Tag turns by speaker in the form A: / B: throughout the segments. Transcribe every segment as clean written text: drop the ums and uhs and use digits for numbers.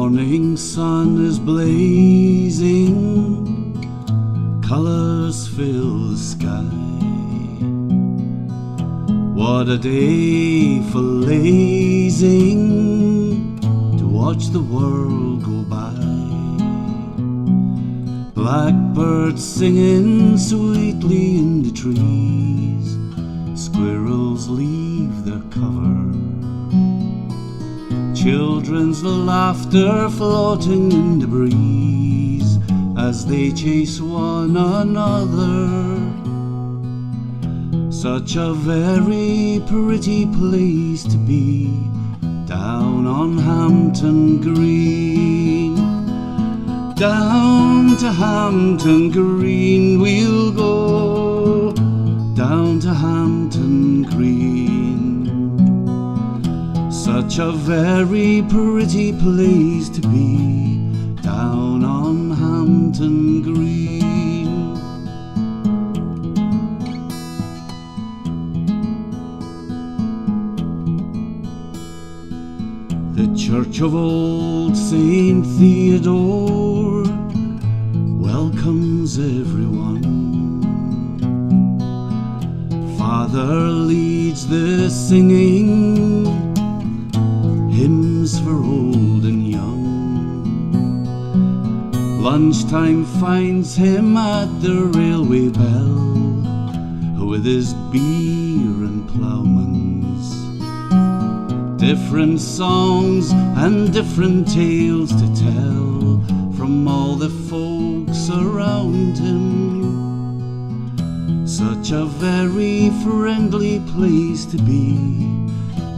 A: morning sun is blazing, colours fill the sky. What a day for lazing, to watch the world go by. Blackbirds singing sweetly in the trees, squirrels leave their cover, children's laughter floating in the breeze as they chase one another. Such a very pretty place to be, down on Hampton Green. Down to Hampton Green we'll go, down to Hampton Green. Such a very pretty place to be, down on Hampton Green. The church of old Saint Theodore welcomes everyone. Father leads the singing, hymns for old and young. Lunchtime finds him at the railway bell, with his beer and ploughman's, different songs and different tales to tell from all the folks around him. Such a very friendly place to be,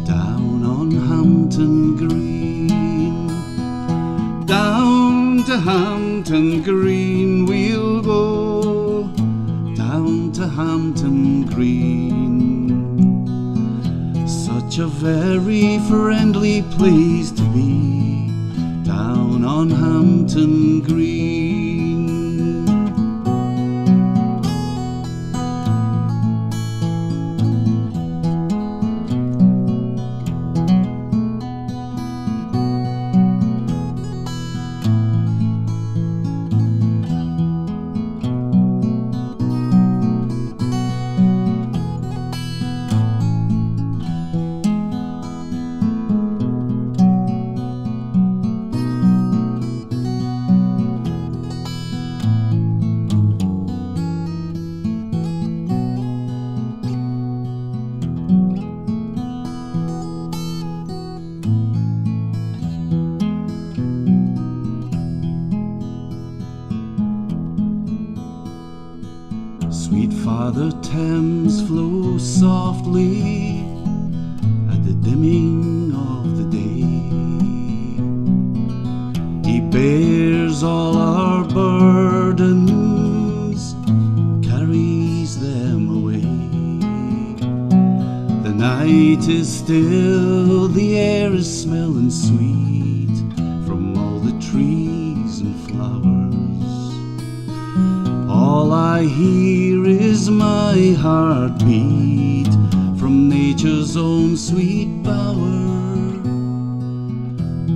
A: down on Hampton Green. Down to Hampton Green we'll go, down to Hampton Green. Such a very friendly place to be, down on Hampton Green. Sweet Father Thames flows softly at the dimming of the day. He bears all our burdens, carries them away. The night is still, the air is smelling sweet from all the trees and flowers. All I hear is my heartbeat from nature's own sweet bower.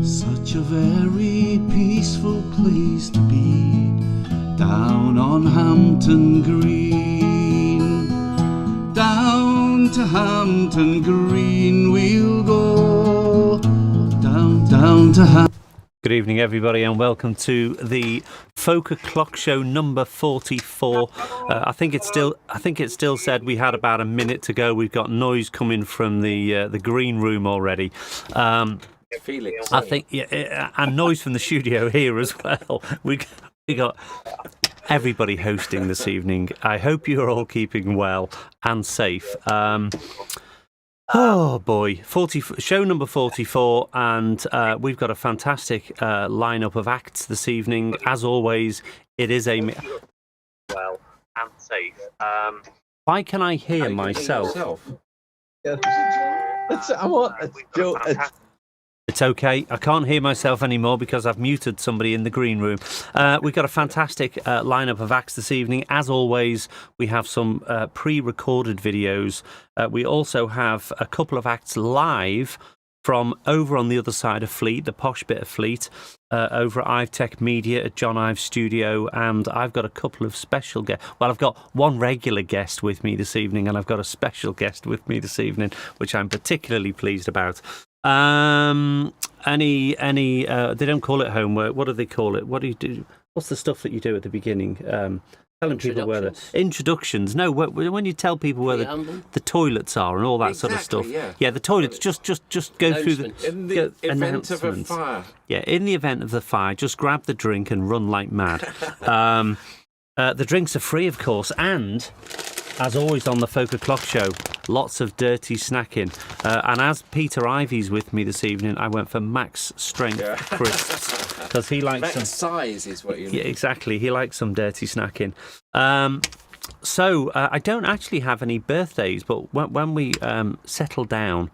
A: Such a very peaceful place to be, down on Hampton Green. Down to Hampton Green we'll go, down to Hampton.
B: Good evening, everybody, and welcome to the FolkOclock Show number 44. I think it still said we had about a minute to go. We've got noise coming from the green room already.
C: Felix,
B: I think, and noise from the studio here as well. We got everybody hosting this evening. I hope you are all keeping well and safe. Oh boy, show number 44, and we've got a fantastic lineup of acts this evening. As always, it is a well and safe. Why can I hear myself? It's okay. I can't hear myself anymore because I've muted somebody in the green room. We've got a fantastic lineup of acts this evening. As always, we have some pre-recorded videos. We also have a couple of acts live from over on the other side of Fleet, the posh bit of Fleet. over at IveTech Media at John Ive Studio, and I've got a couple of special guests. Well, I've got one regular guest with me this evening, and I've got a special guest with me this evening, which I'm particularly pleased about. They don't call it homework. What do they call it? What do you do? What's the stuff that you do at the beginning? Telling people where the introductions. No, when you tell people where the toilets are and all that sort of stuff. Yeah, the toilets. Just go through the
D: in the event of a fire.
B: Yeah, in the event of the fire, just grab the drink and run like mad. The drinks are free, of course, and as always on the FolkOclock Show, lots of dirty snacking. And as Peter Ivey's with me this evening, I went for Max Strength crisps. Because he likes
D: Max size is what you need.
B: Yeah, exactly. He likes some dirty snacking. So I don't actually have any birthdays, but when we settle down,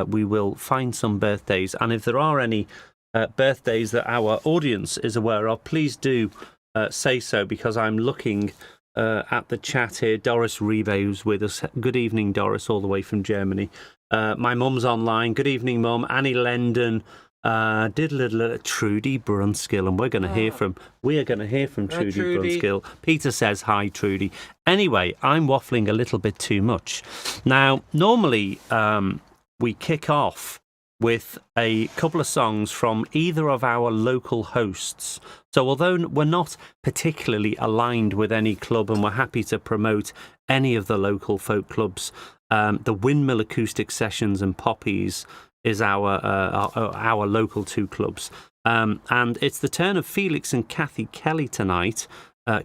B: we will find some birthdays. And if there are any birthdays that our audience is aware of, please do say so, because I'm looking at the chat here. Doris Rebe, who's with us. Good evening, Doris, all the way from Germany. My mum's online. Good evening, Mum. Annie Lendon. Trudi Brunskill, and we're going to hear from Trudi Brunskill. Peter says hi, Trudi. Anyway, I'm waffling a little bit too much. Now, normally we kick off with a couple of songs from either of our local hosts. So although we're not particularly aligned with any club and we're happy to promote any of the local folk clubs, the Windmill Acoustic Sessions and Poppies is our local two clubs. And it's the turn of Felix and Kathy Kelly tonight,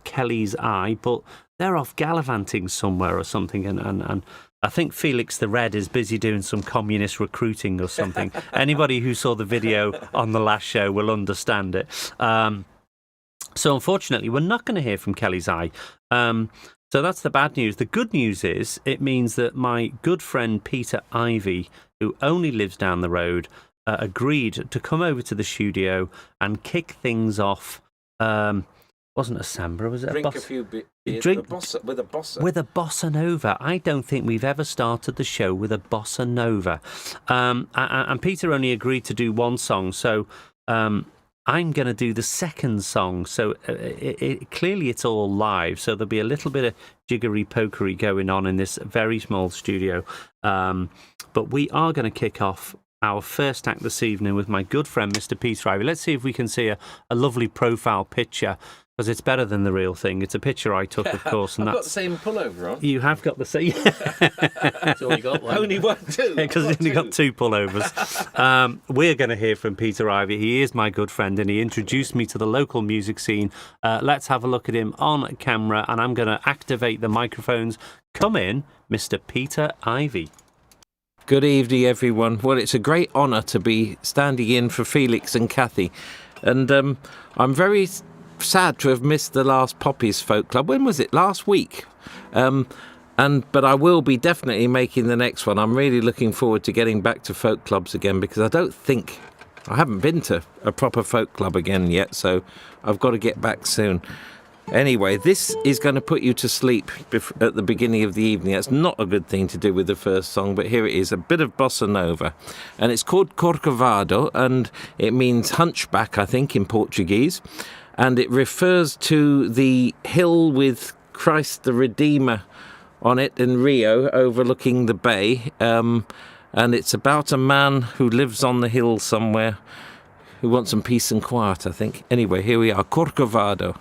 B: Kelly's Eye, but they're off gallivanting somewhere or something, and I think Felix the Red is busy doing some communist recruiting or something. Anybody who saw the video on the last show will understand it. So unfortunately, we're not going to hear from Kelly's Eye. So that's the bad news. The good news is it means that my good friend Peter Ivey, who only lives down the road, agreed to come over to the studio and kick things off. Wasn't a samba, was it?
D: Drink a few beers with a bossa.
B: With a bossa nova. I don't think we've ever started the show with a bossa nova. And Peter only agreed to do one song, so I'm going to do the second song. So clearly it's all live, so there'll be a little bit of jiggery-pokery going on in this very small studio. But we are going to kick off our first act this evening with my good friend, Mr. Peter Ivey. Let's see if we can see a lovely profile picture, because it's better than the real thing. It's a picture I took, of course. And
D: I've got the same pullover on.
B: You have got the same.
C: It's only got one.
D: Only one, too.
B: Because he's only got two pullovers. We're going to hear from Peter Ivey. He is my good friend, and he introduced me to the local music scene. Let's have a look at him on camera, and I'm going to activate the microphones. Come in, Mr. Peter Ivey.
D: Good evening, everyone. Well, it's a great honour to be standing in for Felix and Kathy. And I'm very sad to have missed the last Poppies Folk Club. When was it? Last week. But I will be definitely making the next one. I'm really looking forward to getting back to folk clubs again, because I haven't been to a proper folk club again yet, so I've got to get back soon. Anyway, this is going to put you to sleep at the beginning of the evening. That's not a good thing to do with the first song, but here it is, a bit of bossa nova. And it's called Corcovado, and it means hunchback, I think, in Portuguese. And it refers to the hill with Christ the Redeemer on it in Rio, overlooking the bay. And it's about a man who lives on the hill somewhere, who wants some peace and quiet, I think. Anyway, here we are, Corcovado.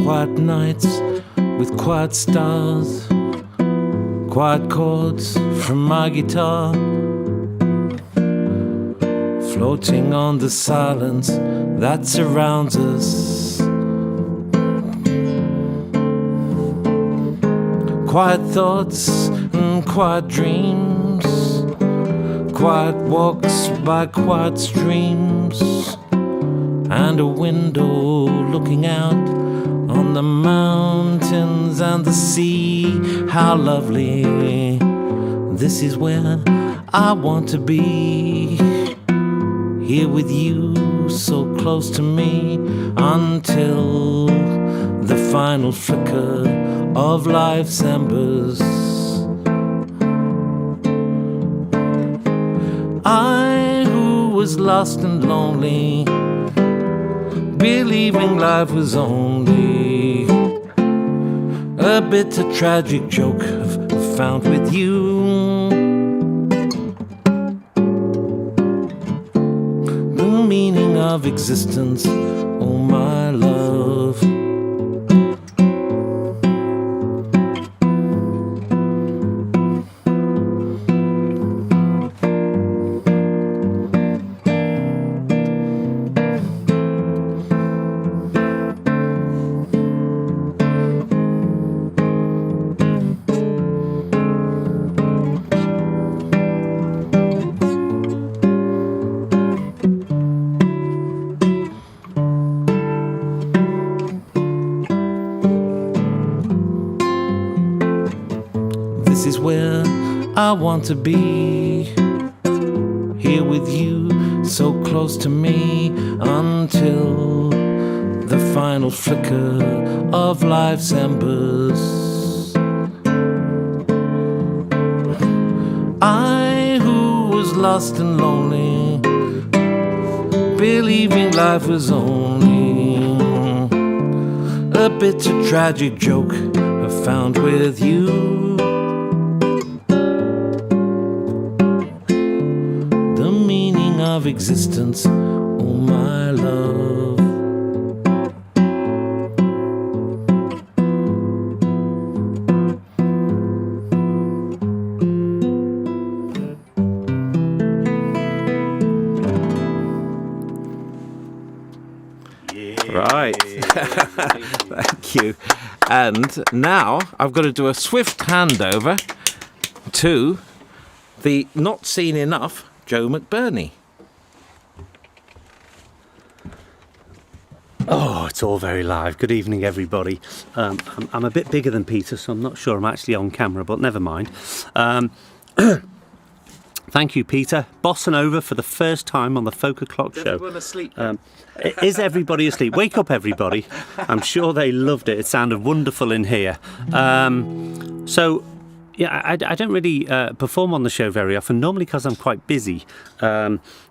D: Quiet nights with quiet stars, quiet chords from my guitar, floating on the silence that surrounds us. Quiet thoughts and quiet dreams, quiet walks by quiet streams, and a window looking out on the mountains and the sea. How lovely, this is where I want to be. Here with you, so close to me, until the final flicker of life's embers. I who was lost and lonely, believing life was only a bitter tragic joke I've found with you. The meaning of existence, oh my love. This is where I want to be, here with you, so close to me, until the final flicker of life's embers. I who was lost and lonely, believing life was only a bitter tragic joke I found with you. Of existence, oh my love. Right. Thank you. And now I've got to do a swift handover to the not seen enough Joe McBurnie.
B: Oh, it's all very live. Good evening, everybody. I'm a bit bigger than Peter, so I'm not sure I'm actually on camera, but never mind. Thank you, Peter. Bossing over for the first time on the FolkOclock Show.
D: Everyone asleep?
B: Is everybody asleep? Wake up, everybody. I'm sure they loved it. It sounded wonderful in here. So, yeah, I don't really perform on the show very often, normally because I'm quite busy.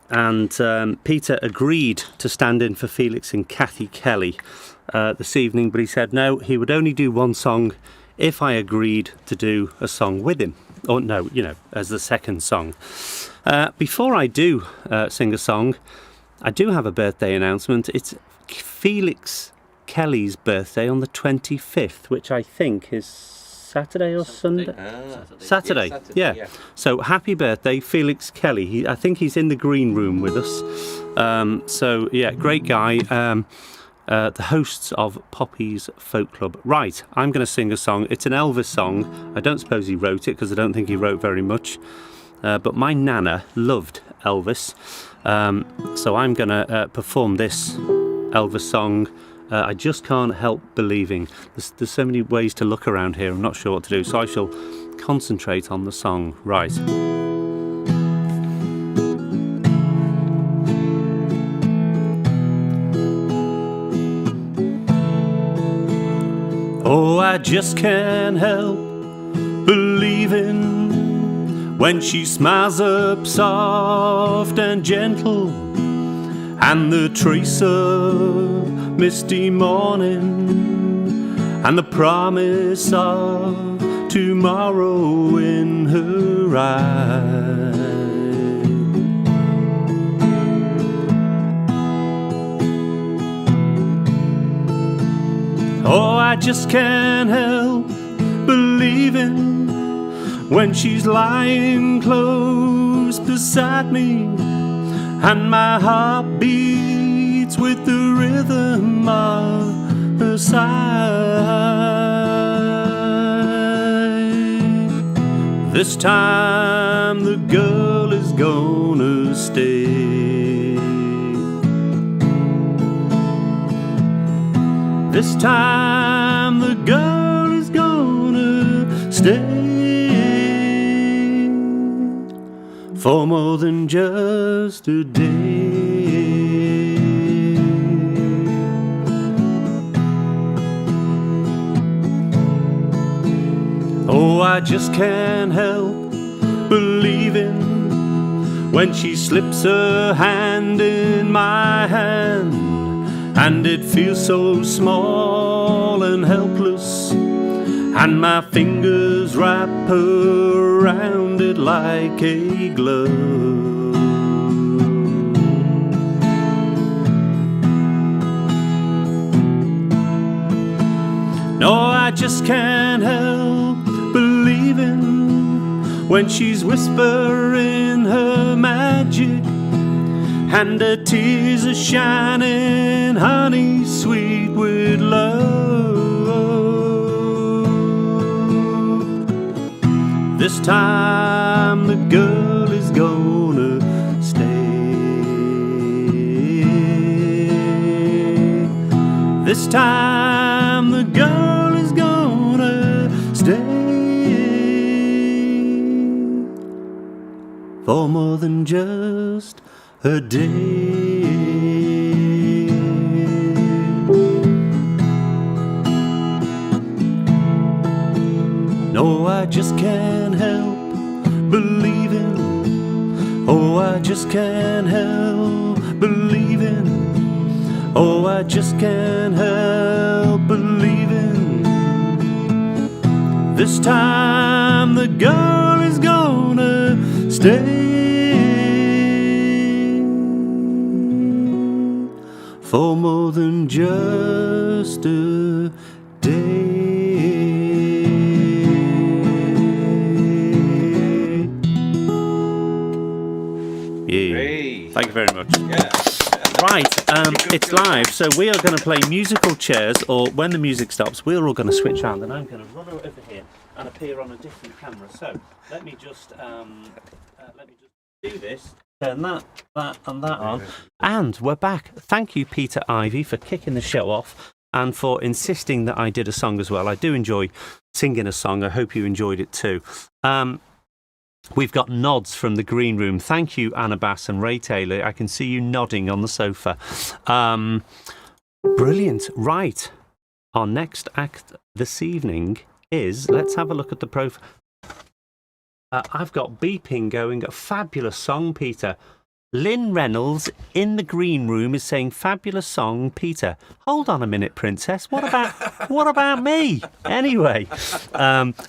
B: And Peter agreed to stand in for Felix and Kathy Kelly this evening, but he said no, he would only do one song if I agreed to do a song with him. Or no, you know, as the second song. Before I do sing a song, I do have a birthday announcement. It's Felix Kelly's birthday on the 25th, which I think is Saturday or Sunday? Saturday. Yeah. So happy birthday, Felix Kelly. I think he's in the green room with us. So yeah, great guy. The hosts of Poppy's Folk Club. Right, I'm going to sing a song. It's an Elvis song. I don't suppose he wrote it because I don't think he wrote very much. But my nana loved Elvis. So I'm going to perform this Elvis song. I just can't help believing. There's so many ways to look around here. I'm not sure what to do. So I shall concentrate on the song. Right. Oh, I just can't help believing when she smiles up soft and gentle, and the trace of misty morning and the promise of tomorrow in her eyes. Oh, I just can't help believing when she's lying close beside me, and my heart beats with the rhythm of her sigh. This time the girl is gonna stay.
A: This time the girl is gonna stay for more than just a day. Oh, I just can't help believing when she slips her hand in my hand, and it feels so small and helpless, and my fingers wrap around it like a glove. No, I just can't help believing when she's whispering her magic, and her tears are shining honey sweet with love. This time the girl is gonna stay. This time the girl is gonna stay for more than just a day. No, I just can't help believing. Oh, I just can't help believing. Oh, I just can't help believing. This time the girl is gonna stay for more than just a day. Yeah.
C: Hey.
B: Thank you very much.
C: Yeah.
B: Right, it's live, so we are going to play musical chairs, or when the music stops, we're all going to switch on, and I'm going to run over here and appear on a different camera. So let me just do this. Turn that, and that on. And we're back. Thank you, Peter Ivey, for kicking the show off and for insisting that I did a song as well. I do enjoy singing a song. I hope you enjoyed it too. We've got nods from the green room. Thank you, Anna Bass and Ray Taylor. I can see you nodding on the sofa. Brilliant. Right. Our next act this evening is, let's have a look at the profile. I've got beeping going. A fabulous song, Peter. Lynn Reynolds in the green room is saying, fabulous song, Peter. Hold on a minute, Princess. What about me? Anyway,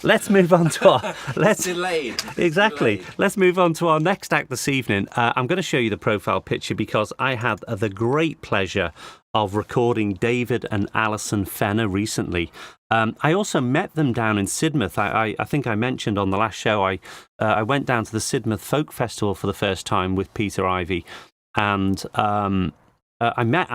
B: let's move on to our...
D: Delayed.
B: Exactly.
D: Delayed.
B: Let's move on to our next act this evening. I'm going to show you the profile picture because I had the great pleasure of recording David and Alison Fenner recently. I also met them down in Sidmouth. I think I mentioned on the last show I went down to the Sidmouth Folk Festival for the first time with Peter Ivey, and I met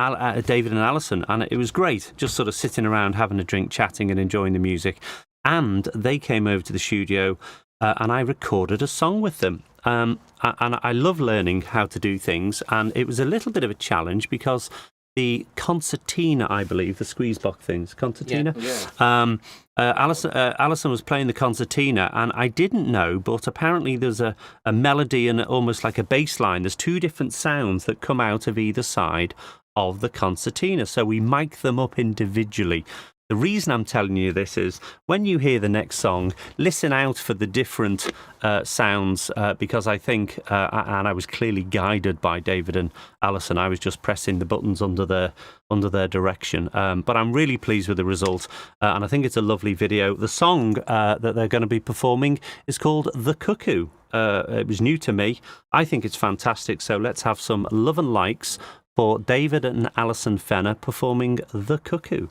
B: David and Alison, and it was great, just sort of sitting around having a drink, chatting and enjoying the music. And they came over to the studio and I recorded a song with them. And I love learning how to do things, and it was a little bit of a challenge because the concertina, I believe, the squeeze box things, concertina. Yeah. Alison was playing the concertina, and I didn't know, but apparently there's a melody and almost like a bass line. There's two different sounds that come out of either side of the concertina, so we mic them up individually. The reason I'm telling you this is when you hear the next song, listen out for the different sounds because I think, and I was clearly guided by David and Alison, I was just pressing the buttons under their direction. But I'm really pleased with the result, and I think it's a lovely video. The song that they're going to be performing is called The Cuckoo. It was new to me. I think it's fantastic, so let's have some love and likes for David and Alison Fenner performing The Cuckoo.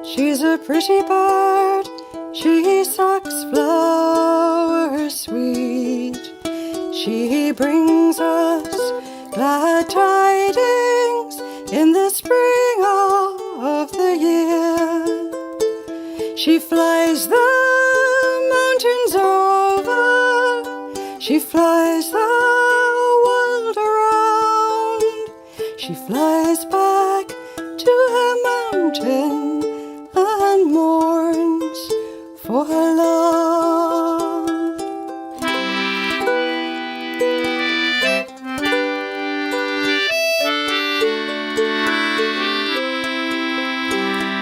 E: She's a pretty bird, she sucks flowers sweet. She brings us glad tidings in the spring of the year. She flies the flies the world around. She flies back to her mountain and mourns for her love.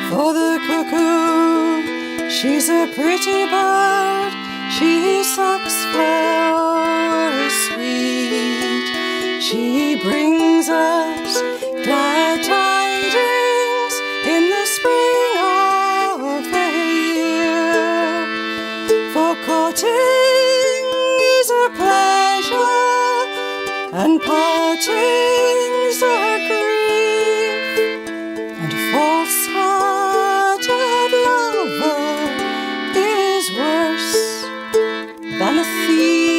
E: For the cuckoo, she's a pretty bird. She sucks flowers sweet. She brings us glad tidings in the spring of the year. For courting is a pleasure, and parting's a grief, and a false-hearted lover is worse than a thief.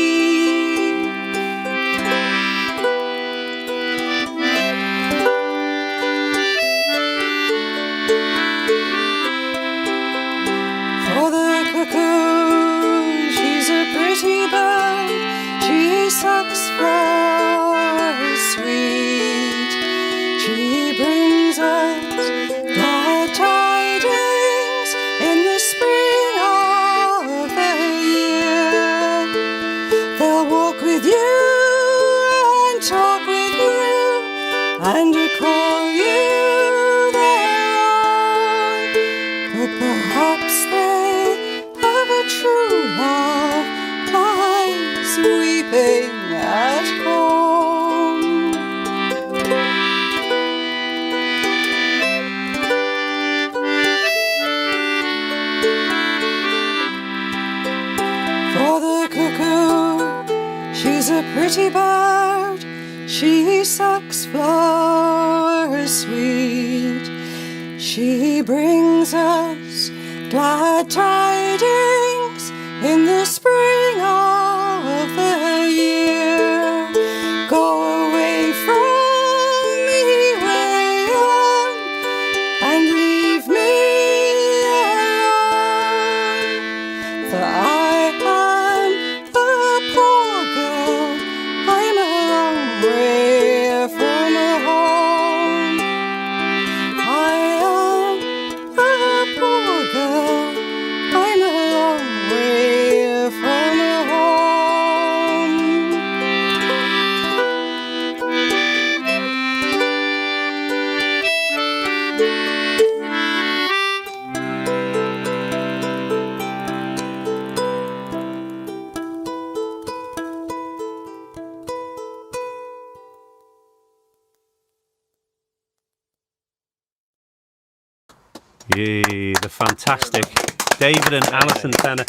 E: For the cuckoo, she's a pretty bird. She sucks flowers sweet. She brings us glad tidings in the spring of the year. They'll walk with you and talk with you and call you their own. But perhaps they have a true love lies weeping at home. For the cuckoo, she's a pretty bird. She sucks flowers sweet. She brings us glad tidings in the spring of the year. Go away from me, William, and leave me alone. For I am a poor girl, I'm a long way from home. I am a poor girl, I'm a long way from home.
B: Yay, the fantastic David and Alison Fenner.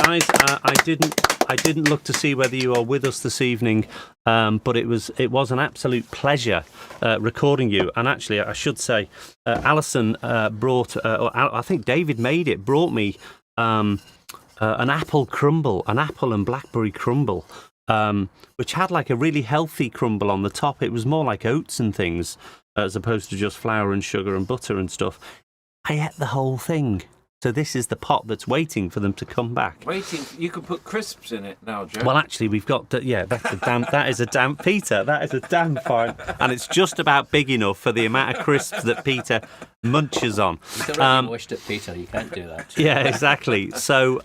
B: Guys, I didn't look to see whether you are with us this evening, but it was an absolute pleasure recording you. And actually, I should say, Alison brought, I think David made it, brought me an apple crumble, an apple and blackberry crumble, which had like a really healthy crumble on the top. It was more like oats and things, as opposed to just flour and sugar and butter and stuff. I ate the whole thing. So this is the pot that's waiting for them to come back.
D: Waiting, you could put crisps in it now, Joe.
B: Well, actually, we've got that is a damn Peter. That is a damn fine, and it's just about big enough for the amount of crisps that Peter munches on.
C: You've already wished at Peter. You can't do that.
B: Yeah, exactly. So,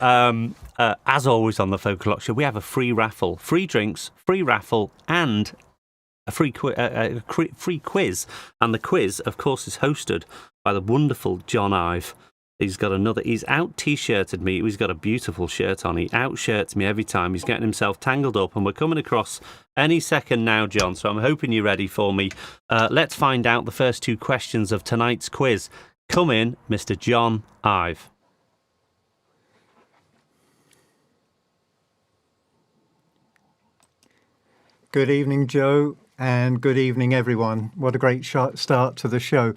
B: as always on the FolkOclock Show, we have a free raffle, free drinks, free raffle, and a free quiz. And the quiz, of course, is hosted by the wonderful John Ivey. He's out T-shirted me. He's got a beautiful shirt on. He out-shirts me every time. He's getting himself tangled up, and we're coming across any second now, John. So I'm hoping you're ready for me. Let's find out the first two questions of tonight's quiz. Come in, Mr. John Ivey.
F: Good evening, Joe, and good evening, everyone. What a great start to the show.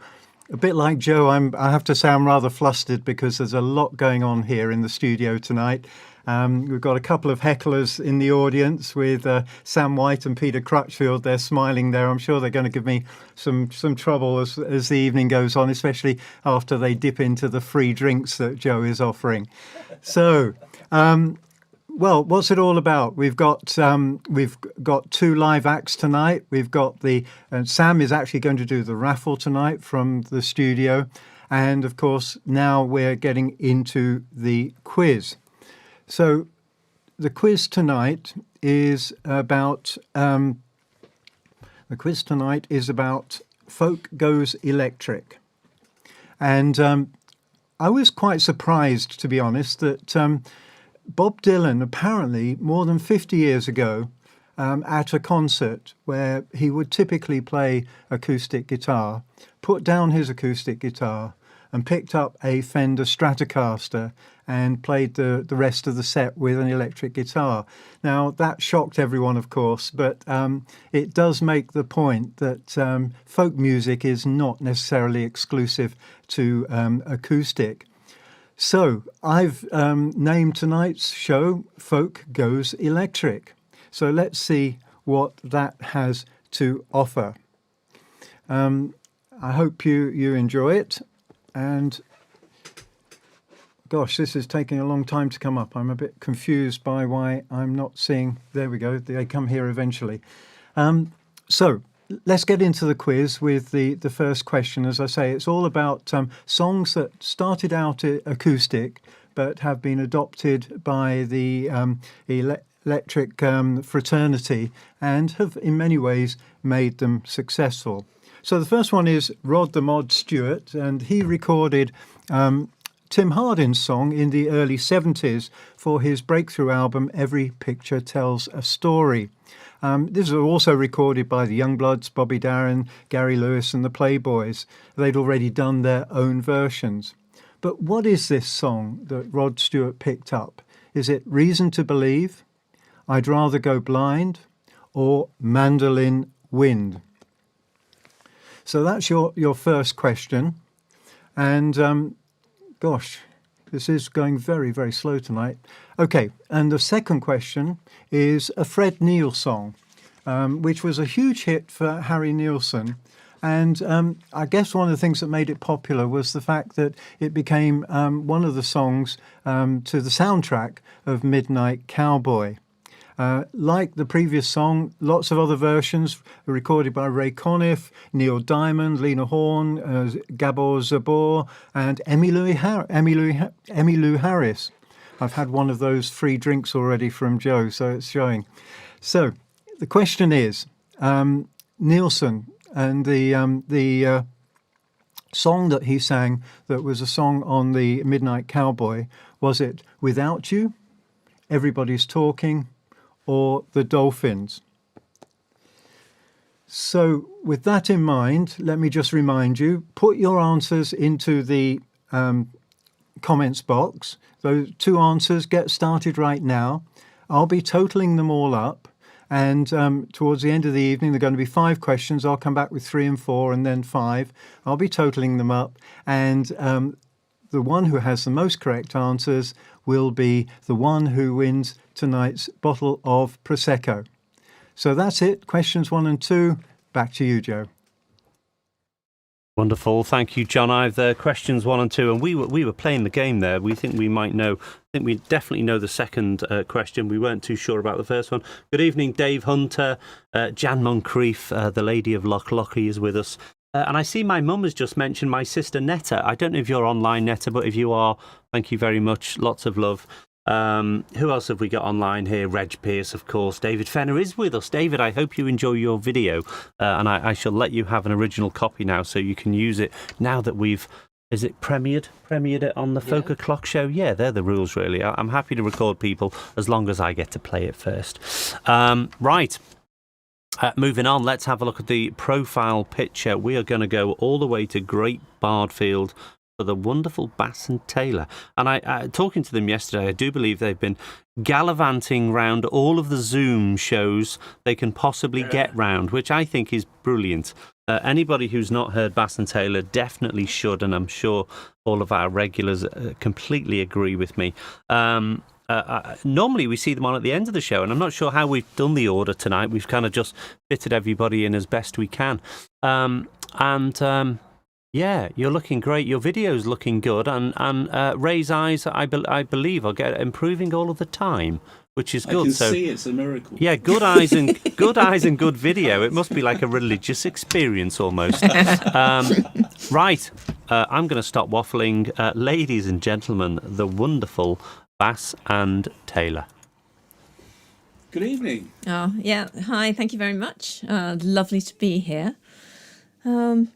F: A bit like Joe, I have to say I'm rather flustered because there's a lot going on here in the studio tonight. We've got a couple of hecklers in the audience with Sam White and Peter Crutchfield. They're smiling there. I'm sure they're going to give me some trouble as the evening goes on, especially after they dip into the free drinks that Joe is offering. So Well, what's it all about? We've got 2 live acts tonight. We've got Sam is actually going to do the raffle tonight from the studio, and of course now we're getting into the quiz. So the quiz tonight is about Folk Goes Electric, and I was quite surprised, to be honest, that Bob Dylan apparently more than 50 years ago at a concert where he would typically play acoustic guitar, put down his acoustic guitar and picked up a Fender Stratocaster and played the rest of the set with an electric guitar. Now, that shocked everyone, of course, but it does make the point that folk music is not necessarily exclusive to acoustic. So I've named tonight's show Folk Goes Electric. So let's see what that has to offer. I hope you enjoy it. And gosh, this is taking a long time to come up. I'm a bit confused by why I'm not seeing. There we go. They come here eventually. So let's get into the quiz with the first question. As I say, it's all about songs that started out acoustic but have been adopted by the electric fraternity and have in many ways made them successful. So the first one is Rod the Mod Stewart, and he recorded Tim Hardin's song in the early 70s for his breakthrough album Every Picture Tells a Story. This was also recorded by the Youngbloods, Bobby Darin, Gary Lewis and the Playboys. They'd already done their own versions. But what is this song that Rod Stewart picked up? Is it Reason to Believe, I'd Rather Go Blind, or Mandolin Wind? So that's your first question. And gosh, this is going very, very slow tonight. Okay, and the second question is a Fred Neil song, which was a huge hit for Harry Nilsson. And I guess one of the things that made it popular was the fact that it became one of the songs to the soundtrack of Midnight Cowboy. Like the previous song, lots of other versions were recorded by Ray Conniff, Neil Diamond, Lena Horne, Gabor Zabor, and Emmylou Harris. I've had one of those free drinks already from Joe, so it's showing. So the question is, Nilsson and the song that he sang that was a song on the Midnight Cowboy, was it Without You, Everybody's Talking, or the Dolphins? So with that in mind, let me just remind you, put your answers into the comments box. Those 2 answers, get started right now. I'll be totaling them all up, and towards the end of the evening there are going to be 5 questions. I'll come back with 3 and 4 and then 5. I'll be totaling them up, and the one who has the most correct answers will be the one who wins tonight's bottle of Prosecco. So that's it. Questions 1 and 2. Back to you, Joe.
B: Wonderful. Thank you, John Ive there. Questions 1 and 2. And we were playing the game there. We think we might know. I think we definitely know the second question. We weren't too sure about the first one. Good evening, Dave Hunter. Jan Moncrief, the Lady of Loch Lochy, is with us. And I see my mum has just mentioned my sister Netta. I don't know if you're online, Netta, but if you are, thank you very much. Lots of love. Who else have we got online here? Reg Pierce, of course. David Fenner is with us. David, I hope you enjoy your video. And I shall let you have an original copy now so you can use it now that we've... Is it premiered it on the FolkOclock Show? Yeah, they're the rules, really. I'm happy to record people as long as I get to play it first. Right. Moving on, let's have a look at the profile picture. We are going to go all the way to Great Bardfield for the wonderful Bass and Taylor. And I talking to them yesterday, I do believe they've been gallivanting round all of the Zoom shows they can possibly get round, which I think is brilliant. Anybody who's not heard Bass and Taylor definitely should, and I'm sure all of our regulars completely agree with me. Normally we see them on at the end of the show, and I'm not sure how we've done the order tonight. We've kind of just fitted everybody in as best we can. Yeah, you're looking great. Your video's looking good, and Ray's eyes, I believe, are improving all of the time. which is
A: I
B: good.
A: can
B: So
A: see it's a miracle.
B: yeah, good eyes and good video. It must be like a religious experience almost. Right, I'm going to stop waffling. Ladies and gentlemen, the wonderful Bass and Taylor.
A: Good evening.
G: Oh, yeah. Hi, thank you very much. Lovely to be here. We've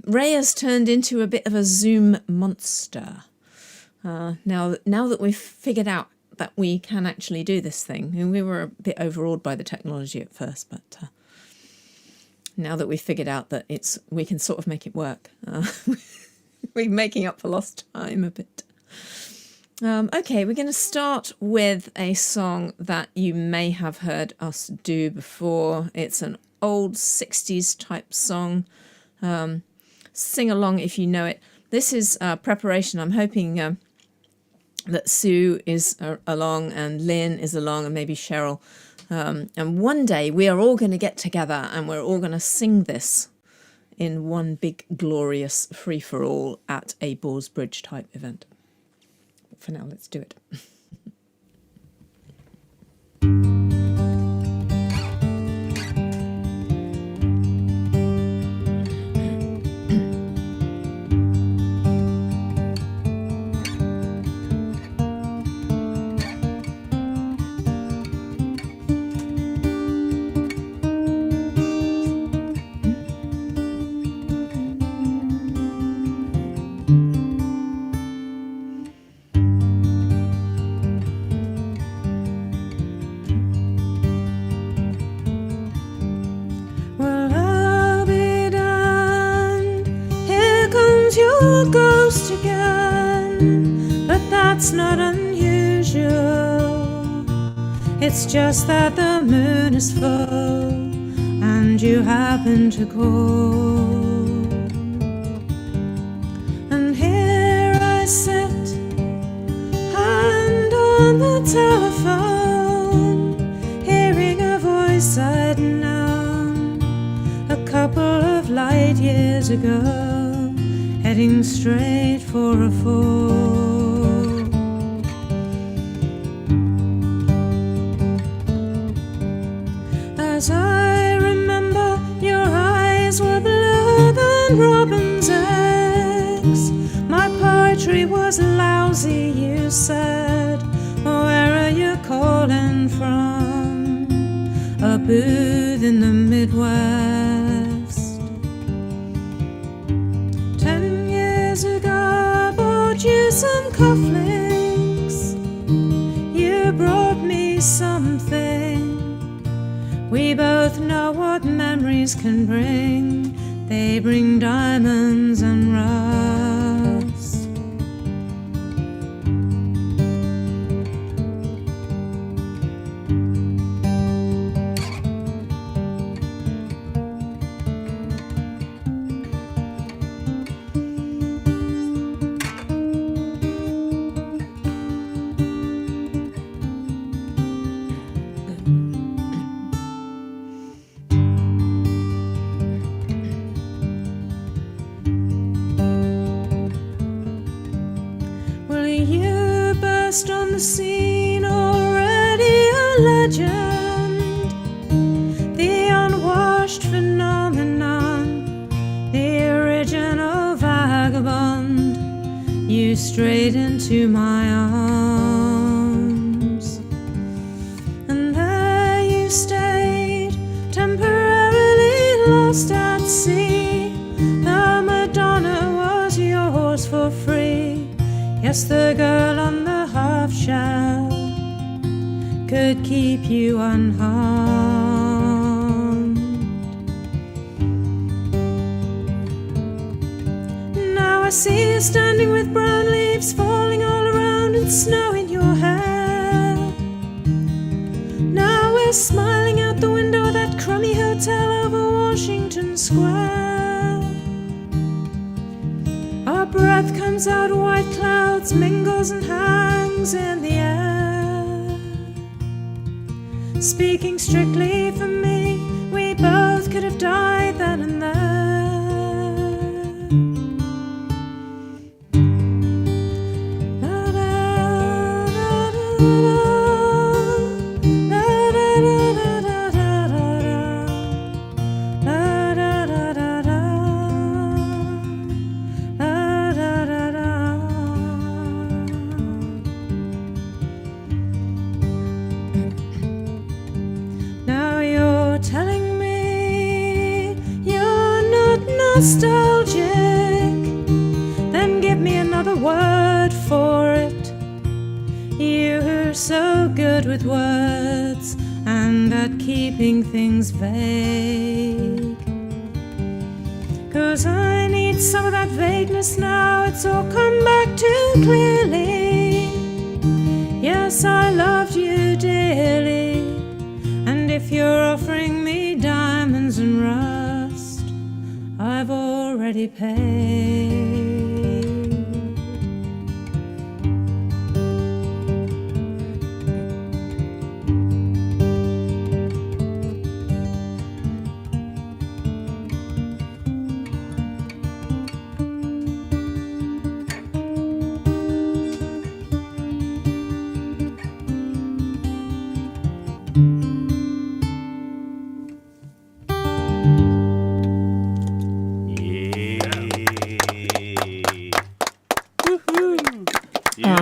G: Ray has turned into a bit of a Zoom monster. Now that we've figured out that we can actually do this thing, and we were a bit overawed by the technology at first, but now that we've figured out that we can sort of make it work, we're making up for lost time a bit. Okay, we're going to start with a song that you may have heard us do before. It's an old 60s type song. Sing along if you know it. This is preparation. I'm hoping that Sue is along and Lynn is along and maybe Cheryl. And one day we are all going to get together and we're all going to sing this in one big glorious free-for-all at a Borsbridge type event. For now, let's do it. Ghost again, but that's not unusual. It's just that the moon is full and you happen to call. And here I sit and on the telephone, hearing a voice I'd known a couple of light years ago, heading straight for a fall. As I remember, your eyes were bluer than robin's eggs. My poetry was lousy, you said. Where are you calling from? A booth in the Midwest. 10 years ago I bought you some cufflinks. You brought me something. We both know what memories can bring. They bring diamonds and rust. On the scene, already a legend, the unwashed phenomenon, the original vagabond, you strayed into my arms, and there you stayed, temporarily lost at sea. The Madonna was yours for free. Yes, the girl on the half shell could keep you unharmed. Now I see you standing with brown leaves falling all around and snow in your hair. Now we're smiling out the window of that crummy hotel over Washington Square. Our breath comes out, white clouds mingles and hangs in the air. Speaking strictly for me, we both could have died then and there. nostalgic, then give me another word for it. You're so good with words and at keeping things vague. 'Cause I need some of that vagueness now, it's all come back too clearly. Yes, I loved you dearly, and if you're offering me diamonds and rust, I've already paid.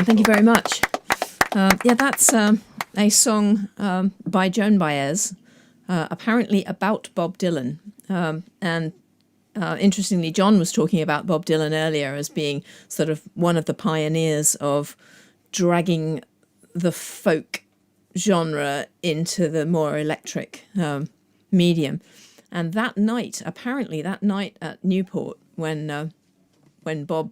G: Thank you very much. That's a song by Joan Baez, apparently about Bob Dylan. Interestingly, John was talking about Bob Dylan earlier as being sort of one of the pioneers of dragging the folk genre into the more electric medium. And that night at Newport, when Bob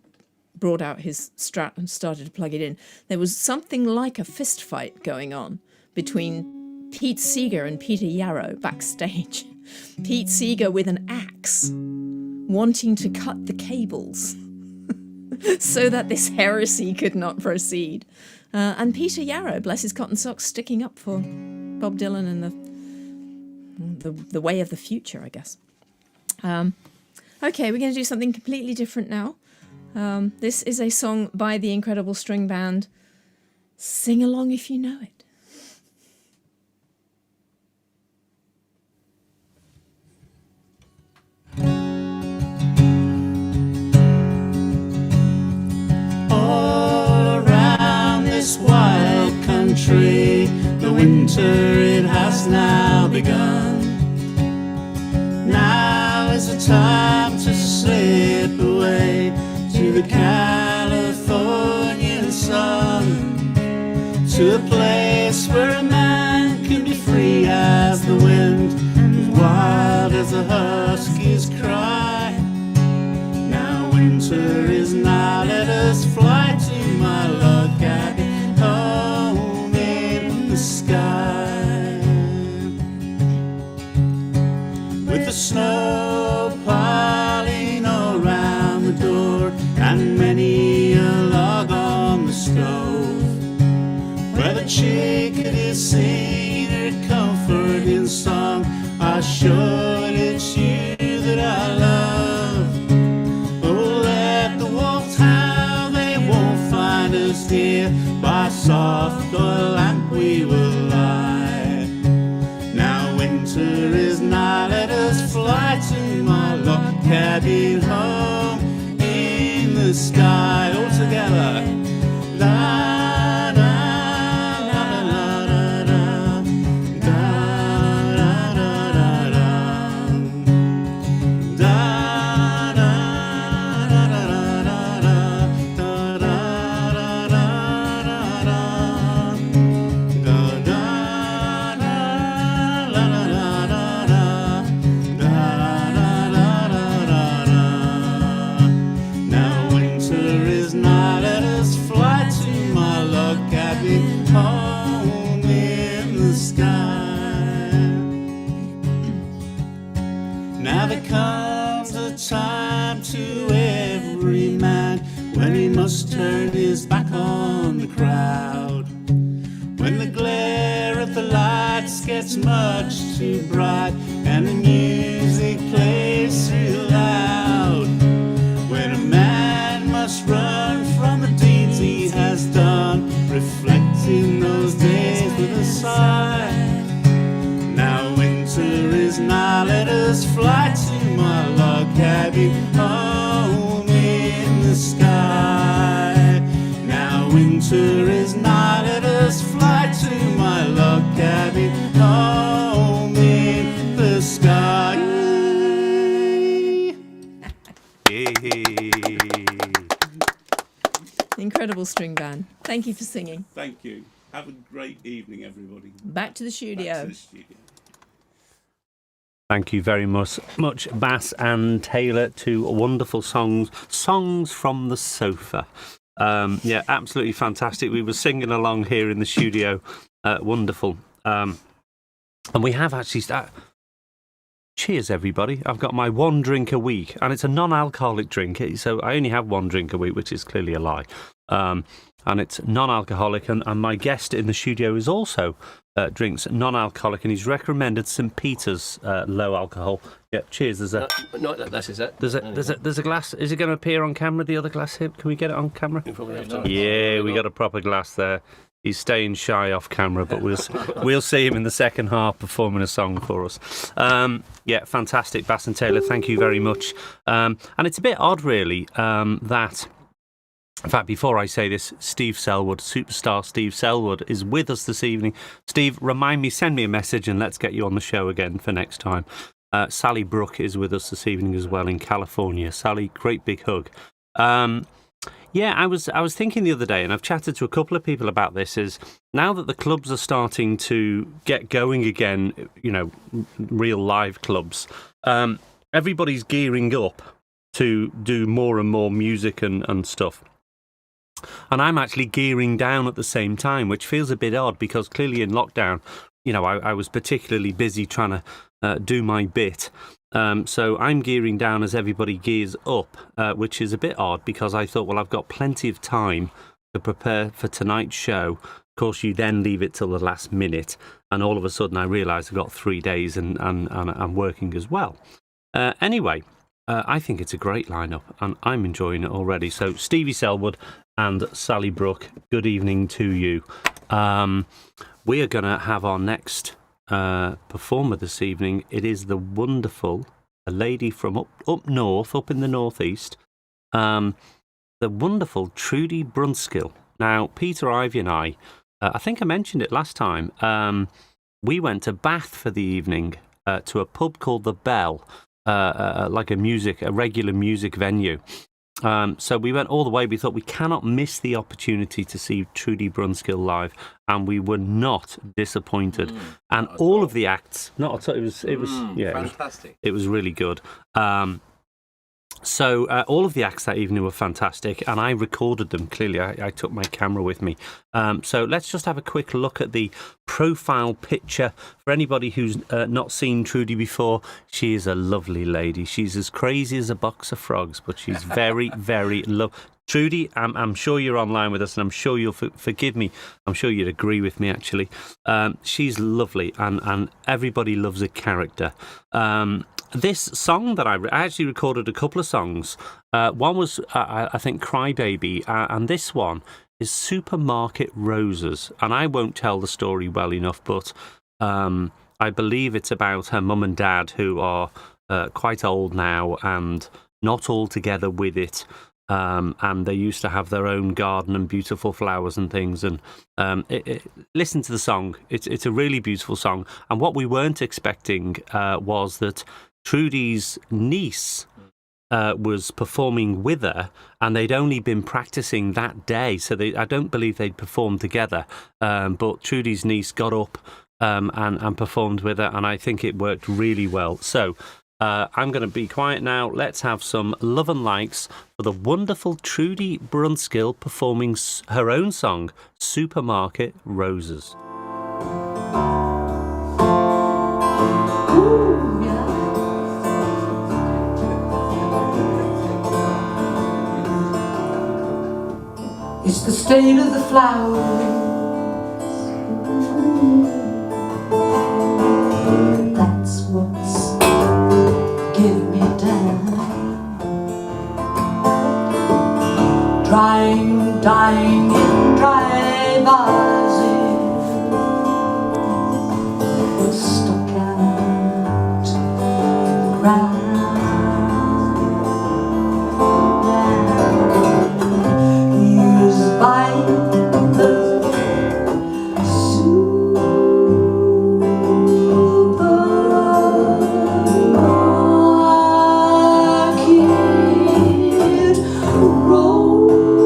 G: brought out his Strat and started to plug it in, there was something like a fist fight going on between Pete Seeger and Peter Yarrow backstage. Pete Seeger with an axe, wanting to cut the cables so that this heresy could not proceed. And Peter Yarrow, bless his cotton socks, sticking up for Bob Dylan and the way of the future, I guess. Okay, we're going to do something completely different now. This is a song by the incredible string band. Sing along if you know it.
A: All around this wild country, the winter it has now begun. Now is the time to slip away to the Californian sun, to a place where a man can be free as the wind and wild as the husky's cry. Now winter is nigh, let us fly to my log cabin home in the sky. With the snow piling all around the door and many a log on the stove, where the chickadee is singing her comforting song, I sure it's you that I love. Oh, let the wolves howl, they won't find us here, by soft oil lamp we will lie. Now winter is nigh, let us fly to my log cabin home in the sky. All together. La, la, la, la, la, la, da, da, da, da, da. Da, da, da, da, da, da, da, da, da, da, da. Da, da, da, la, la, la, la, la. Da, da, da, da, da, da. Now winter is nigh, let us fly to my log cabin home in the sky. Now there comes a time to every man when he must turn his back on the crowd, when the glare of the lights gets much too bright and the music plays too loud, when a man must run from the deeds he has done, reflecting those days with a sigh. Now winter is nigh, let us fly to my log cabin home in the sky. Now winter is nigh, let us fly to my log cabin home in the sky.
G: wonderful string band. Thank you for singing.
A: Thank you. Have a great evening, everybody.
G: Back to the studio.
A: Back to the studio.
B: Thank you very much, Bass and Taylor. Two wonderful songs from the sofa. Yeah, absolutely fantastic. We were singing along here in the studio. Wonderful. And we have actually... Cheers, everybody. I've got my one drink a week, and it's a non-alcoholic drink, so I only have one drink a week, which is clearly a lie. And it's non-alcoholic, and my guest in the studio is also drinks non-alcoholic, and he's recommended St. Peter's low alcohol. Yeah, cheers. There's a
C: That is it.
B: there's a glass. Is it going to appear on camera? The other glass here? Can we get it on camera? Yeah, we got a proper glass there. He's staying shy off camera, but we'll see him in the second half performing a song for us. Yeah, fantastic, Bass and Taylor. Thank you very much. And it's a bit odd, really, that. In fact, before I say this, Steve Selwood, superstar Steve Selwood, is with us this evening. Steve, remind me, send me a message, and let's get you on the show again for next time. Sally Brooke is with us this evening as well in California. Sally, great big hug. Yeah, I was thinking the other day, and I've chatted to a couple of people about this, is now that the clubs are starting to get going again, you know, real live clubs, everybody's gearing up to do more and more music and stuff. And I'm actually gearing down at the same time, which feels a bit odd because clearly in lockdown, you know, I was particularly busy trying to do my bit. So I'm gearing down as everybody gears up, which is a bit odd because I thought, well, I've got plenty of time to prepare for tonight's show. Of course, you then leave it till the last minute, and all of a sudden I realise I've got 3 days and I'm working as well. Anyway, I think it's a great lineup, and I'm enjoying it already. So Stevie Selwood and Sally Brooke, good evening to you. We are going to have our next performer this evening. It is the wonderful, a lady from up north, up in the northeast, the wonderful Trudi Brunskill. Now, Peter, Ivey and I think I mentioned it last time, we went to Bath for the evening to a pub called The Bell, like a regular music venue. So we went all the way. We thought we cannot miss the opportunity to see Trudi Brunskill live, and we were not disappointed. And all of the acts, not at all, it was
D: fantastic.
B: It was really good. So all of the acts that evening were fantastic, and I recorded them. Clearly, I took my camera with me. So let's just have a quick look at the profile picture. For anybody who's not seen Trudi before, she is a lovely lady. She's as crazy as a box of frogs, but she's very, very lovely. Trudi, I'm sure you're online with us, and I'm sure you'll forgive me. I'm sure you'd agree with me, actually. She's lovely, and everybody loves a character. This song that I actually recorded a couple of songs. One was, I think, Crybaby, and this one is Supermarket Roses. And I won't tell the story well enough, but I believe it's about her mum and dad who are quite old now and not all together with it. And they used to have their own garden and beautiful flowers and things. And listen to the song. It's a really beautiful song. And what we weren't expecting was that Trudi's niece was performing with her, and they'd only been practicing that day. So I don't believe they'd performed together. But Trudi's niece got up and performed with her, and I think it worked really well. So I'm going to be quiet now. Let's have some love and likes for the wonderful Trudi Brunskill performing her own song, Supermarket Roses.
H: It's the state of the flowers that's what's getting me down. Drying, dying in dry vases, stuck out in the ground. By the supermarket roses.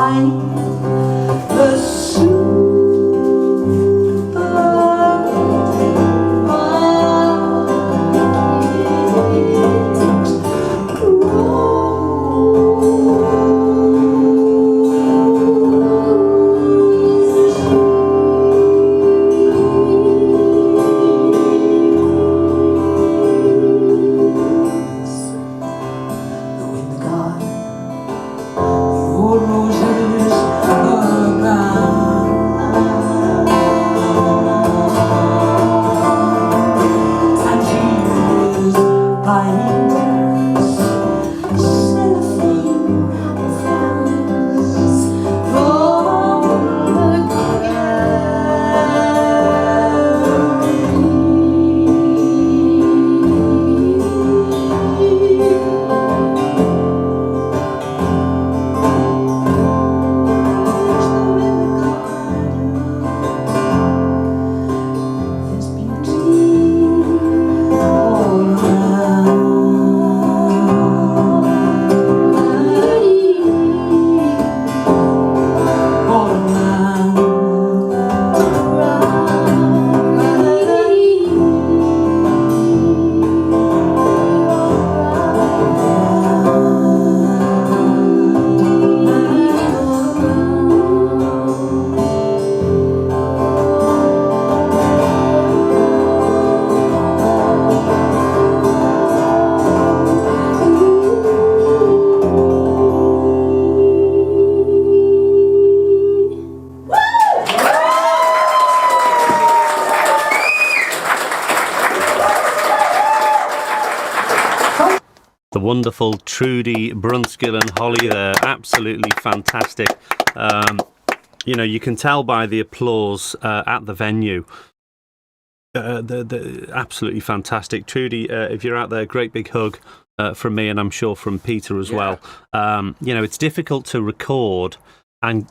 H: find the super
B: The wonderful Trudi Brunskill and Holly there, absolutely fantastic. You know, you can tell by the applause at the venue. The absolutely fantastic. Trudi, if you're out there, great big hug from me, and I'm sure from Peter as well. You know, it's difficult to record and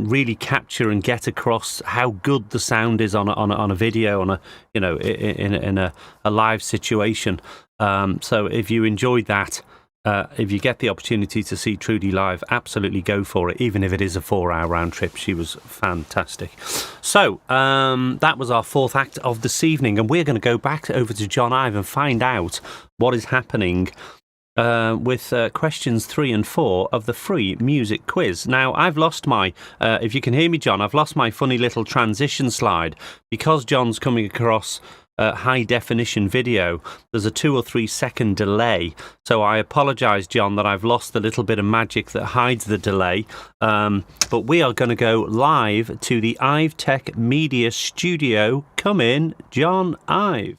B: really capture and get across how good the sound is on a video, on a, you know, in a live situation. So if you enjoyed that, if you get the opportunity to see Trudi live, absolutely go for it, even if it is a 4-hour round trip. She was fantastic. So that was our fourth act of this evening, and we're going to go back over to John Ivey and find out what is happening with questions 3 and 4 of the free music quiz. Now, I've lost my, if you can hear me, John, I've lost my funny little transition slide. Because John's coming across high definition video, there's a 2 or 3 second delay. So I apologise, John, that I've lost the little bit of magic that hides the delay. But we are going to go live to the Ivey Tech Media Studio. Come in, John Ivey.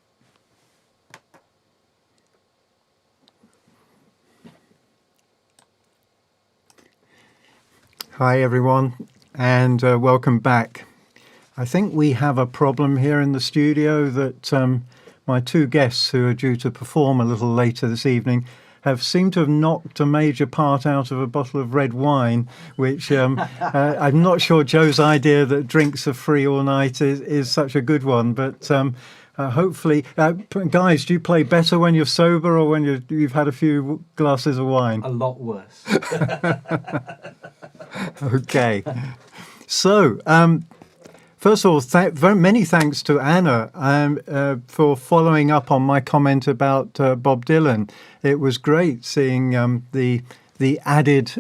F: Hi everyone, and welcome back. I think we have a problem here in the studio that my 2 guests who are due to perform a little later this evening have seemed to have knocked a major part out of a bottle of red wine, which I'm not sure Joe's idea that drinks are free all night is such a good one, but hopefully, guys, do you play better when you're sober or when you've had a few glasses of wine?
C: A lot worse.
F: Okay. So, first of all, very many thanks to Anna for following up on my comment about Bob Dylan. It was great seeing the added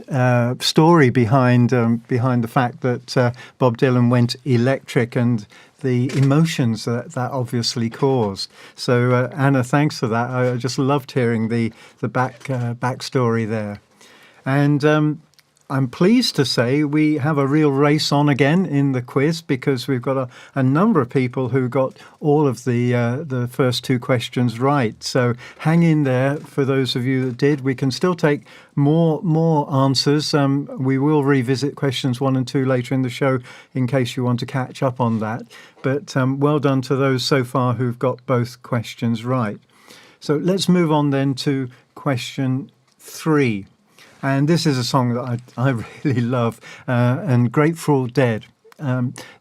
F: story behind the fact that Bob Dylan went electric and the emotions that obviously caused. So, Anna, thanks for that. I just loved hearing the backstory there. And I'm pleased to say we have a real race on again in the quiz, because we've got a number of people who got all of the first 2 questions right. So hang in there for those of you that did. We can still take more answers. We will revisit questions 1 and 2 later in the show in case you want to catch up on that. But well done to those so far who've got both questions right. So let's move on then to question 3. And this is a song that I really love, and Grateful Dead.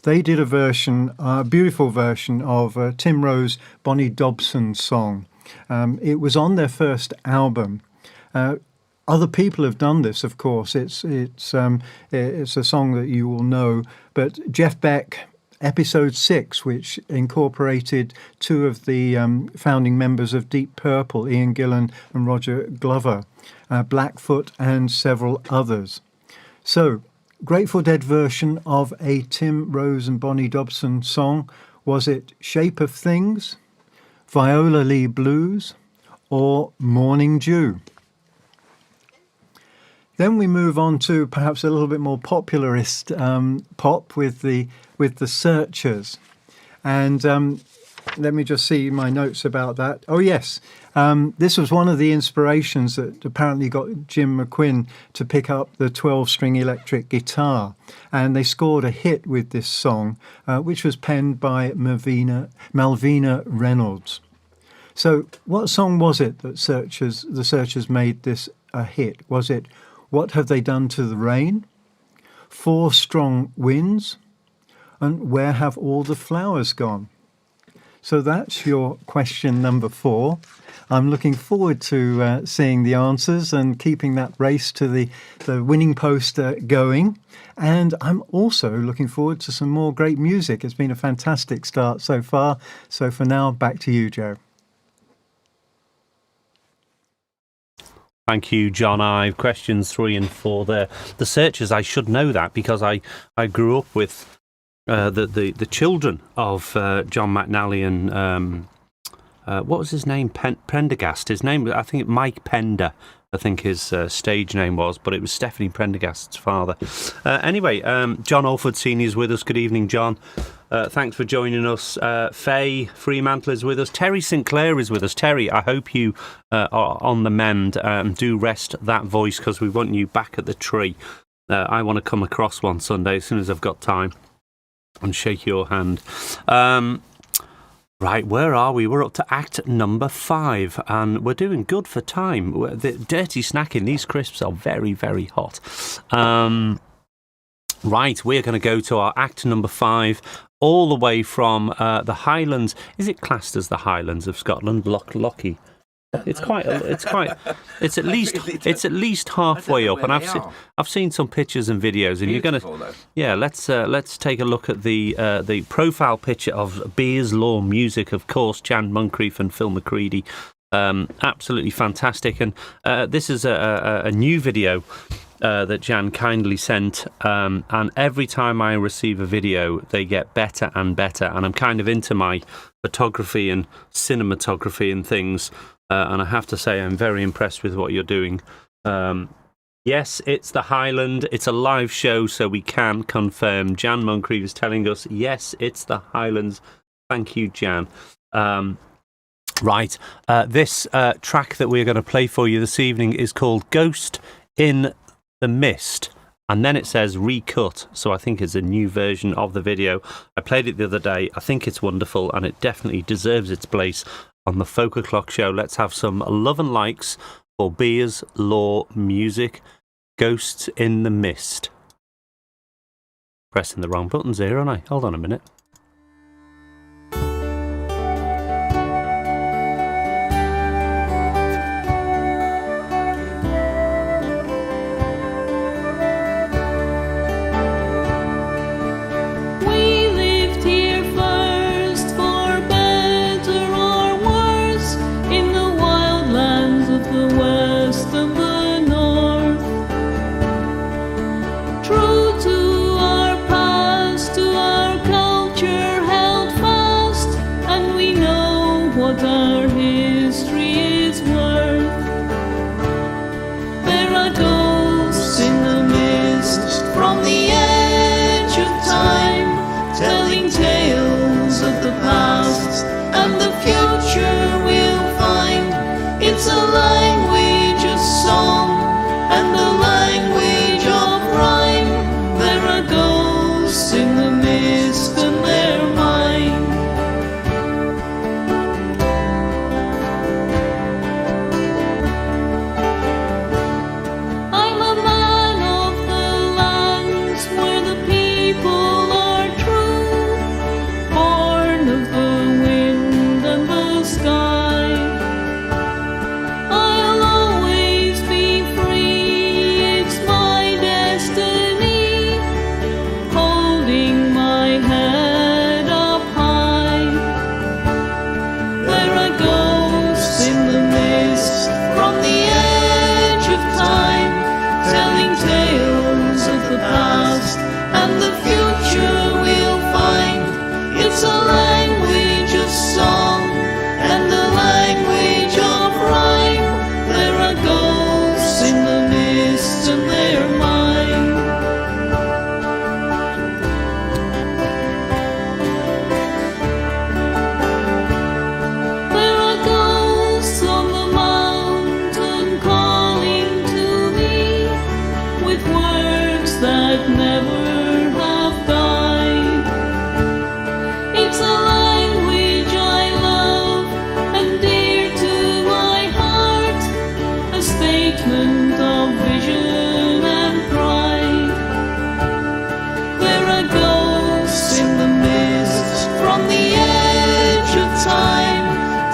F: They did a beautiful version of Tim Rose, Bonnie Dobson's song. It was on their first album. Other people have done this, of course. It's a song that you will know. But Jeff Beck, episode 6, which incorporated 2 of the founding members of Deep Purple, Ian Gillan and Roger Glover, Blackfoot and several others. So, Grateful Dead version of a Tim Rose and Bonnie Dobson song. Was it Shape of Things, Viola Lee Blues, or Morning Dew? Then we move on to perhaps a little bit more popularist pop with the Searchers, and let me just see my notes about that. Oh yes, this was one of the inspirations that apparently got Jim McQuinn to pick up the 12-string electric guitar, and they scored a hit with this song, which was penned by Malvina Reynolds. So, what song was it that the Searchers made this a hit? Was it What Have They Done to the Rain, 4 Strong Winds, and Where Have All the Flowers Gone? So that's your question number 4. I'm looking forward to seeing the answers and keeping that race to the winning poster going. And I'm also looking forward to some more great music. It's been a fantastic start so far. So for now, back to you, Joe.
B: Thank you, John Ive. Questions 3 and 4 there. The Searchers, I should know that because I grew up with the children of John McNally and what was his name? Prendergast. His name, I think, Mike Pender, I think his stage name was, but it was Stephanie Prendergast's father. Anyway, John Alford Sr. is with us. Good evening, John. Thanks for joining us. Faye Fremantle is with us. Terry Sinclair is with us. Terry, I hope you are on the mend. Do rest that voice because we want you back at the tree. I want to come across one Sunday as soon as I've got time and shake your hand. Right, where are we? We're up to act number 5, and we're doing good for time. The dirty snacking, these crisps are very, very hot. Right, we're going to go to our act number 5, all the way from the Highlands. Is it classed as the Highlands of Scotland? Lochie. It's at least halfway up, and I've seen some pictures and videos, and
D: Beautiful,
B: you're gonna let's take a look at the profile picture of Beers Law Music, of course, Jan Moncrief and Phil McCready. Absolutely fantastic, and this is a new video that Jan kindly sent, and every time I receive a video they get better and better, and I'm kind of into my photography and cinematography and things, and I have to say I'm very impressed with what you're doing. Yes, it's the Highland, it's a live show, so we can confirm. Jan Moncrief is telling us, yes, it's the Highlands. Thank you, Jan. Right, this track that we're going to play for you this evening is called Ghost in the Mist, and then it says recut, so I think it's a new version of the video. I played it the other day. I think it's wonderful, and it definitely deserves its place on the FolkOclock Show. Let's have some love and likes for Beers Law Music, Ghosts in the Mist. Pressing the wrong buttons here, aren't I? Hold on a minute.
I: True to our past, to our culture. will never have died. It's a language I love and dear to my heart, a statement of vision and pride. There are ghosts in the mist from the edge of time,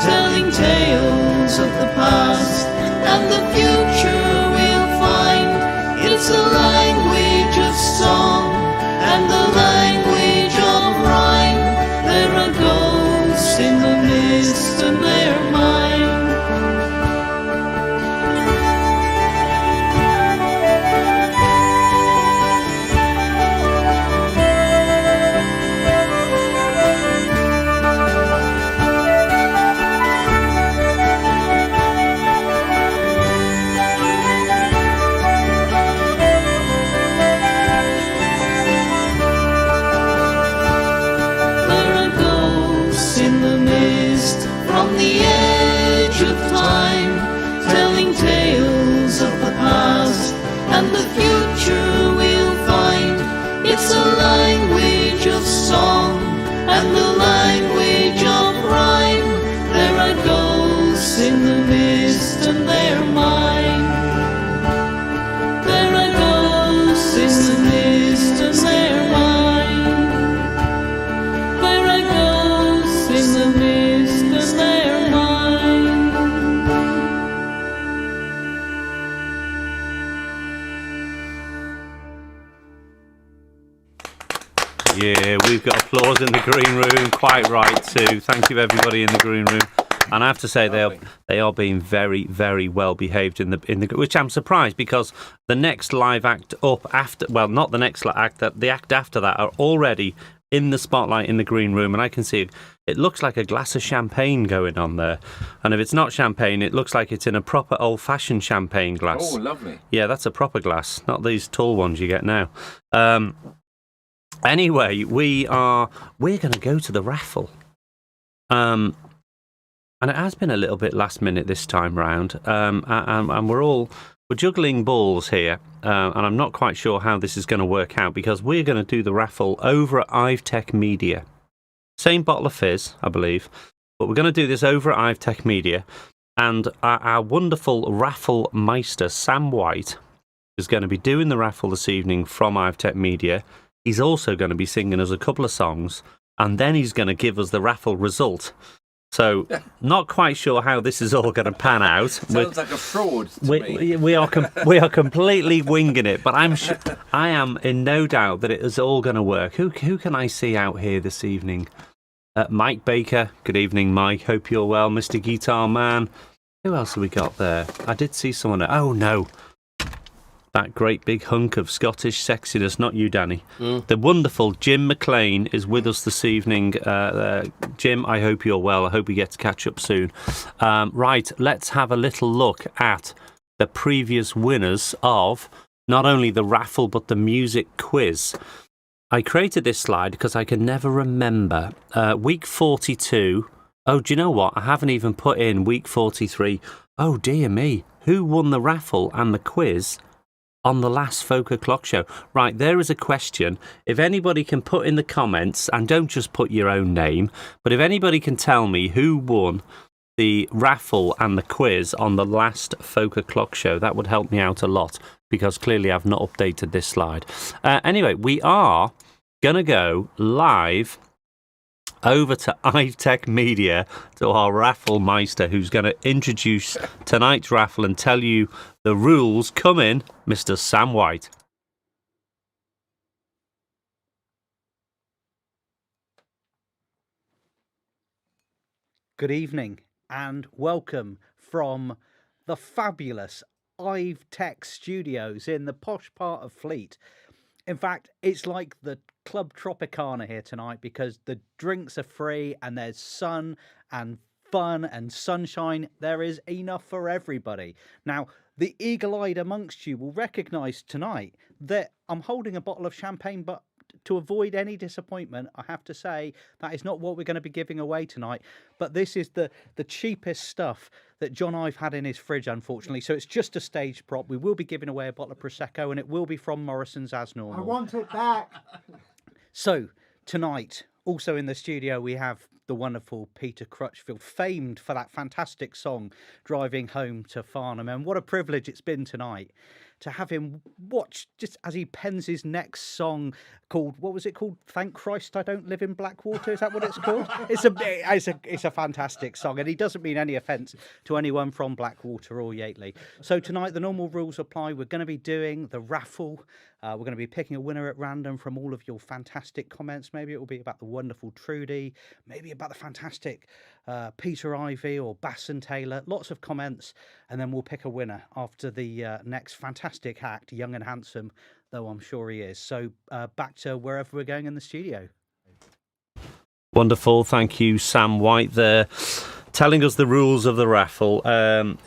I: telling tales of the past and the future we'll find. It's a language of song and the language of rhyme. There are ghosts in the mist and they're mine. There are ghosts in the mist from the edge of time, telling tales of the past and the future we'll find. It's a language of song and the language of rhyme. There are ghosts in the mist and they're mine. There are ghosts in the mist and they're mine. There are ghosts in the mist and they're mine.
B: Yeah, we've got applause in the green room. Quite right too. Thank you, everybody in the green room. And I have to say they are being very, very well behaved in the which I'm surprised, because the next live act up after, well, not the next act, the act after that are already in the spotlight in the green room, and I can see it looks like a glass of champagne going on there. And if it's not champagne, it looks like it's in a proper old-fashioned champagne glass.
D: Oh, lovely.
B: Yeah, that's a proper glass, not these tall ones you get now. Anyway, we're going to go to the raffle. And it has been a little bit last minute this time round. And we're juggling balls here. And I'm not quite sure how this is going to work out, because we're going to do the raffle over at Ivey Media. Same bottle of fizz, I believe. But we're going to do this over at Ivey Media. And our wonderful raffle meister, Sam White, is going to be doing the raffle this evening from Ivey Media. He's also going to be singing us a couple of songs, and then he's going to give us the raffle result. So, not quite sure how this is all going to pan out.
D: Sounds like a fraud to me.
B: We are completely winging it, but I am in no doubt that it is all going to work. Who can I see out here this evening? Mike Baker. Good evening, Mike. Hope you're well, Mr. Guitar Man. Who else have we got there? I did see someone. Oh no. That great big hunk of Scottish sexiness, not you, Danny. The wonderful Jim McLean is with us this evening. Jim, I hope you're well. I hope we get to catch up soon. Right, let's have a little look at the previous winners of not only the raffle, but the music quiz. I created this slide because I can never remember. Week 42. Oh, do you know what? I haven't even put in week 43. Oh, dear me. Who won the raffle and the quiz on the last FolkOclock Show? Right, there is a question. If anybody can put in the comments, and don't just put your own name, but if anybody can tell me who won the raffle and the quiz on the last FolkOclock Show, that would help me out a lot, because clearly I've not updated this slide. Anyway, we are going to go live over to Ivey Media to our raffle meister, who's going to introduce tonight's raffle and tell you the rules. Come in, Mr. Sam White.
J: Good evening and welcome from the fabulous Ivey Studios in the posh part of Fleet. In fact, it's like the Club Tropicana here tonight, because the drinks are free and there's sun and fun and sunshine. There is enough for everybody. Now, the eagle-eyed amongst you will recognise tonight that I'm holding a bottle of champagne, but to avoid any disappointment, I have to say that is not what we're going to be giving away tonight. But this is the cheapest stuff that John Ive had in his fridge, unfortunately. So it's just a stage prop. We will be giving away a bottle of Prosecco, and it will be from Morrison's as normal.
F: I want it back.
J: So tonight, also in the studio, we have the wonderful Peter Crutchfield, famed for that fantastic song, Driving Home to Farnham. And what a privilege it's been tonight to have him watch just as he pens his next song called, what was it called? Thank Christ I Don't Live in Blackwater. Is that what it's called? It's a fantastic song, and he doesn't mean any offence to anyone from Blackwater or Yateley. So tonight the normal rules apply. We're going to be doing the raffle. We're going to be picking a winner at random from all of your fantastic comments. Maybe it will be about the wonderful Trudi, maybe about the fantastic Peter Ivey or Basson Taylor. Lots of comments, and then we'll pick a winner after the next fantastic act, Young and Handsome, though I'm sure he is. So back to wherever we're going in the studio.
B: Wonderful. Thank you, Sam White, there, telling us the rules of the raffle.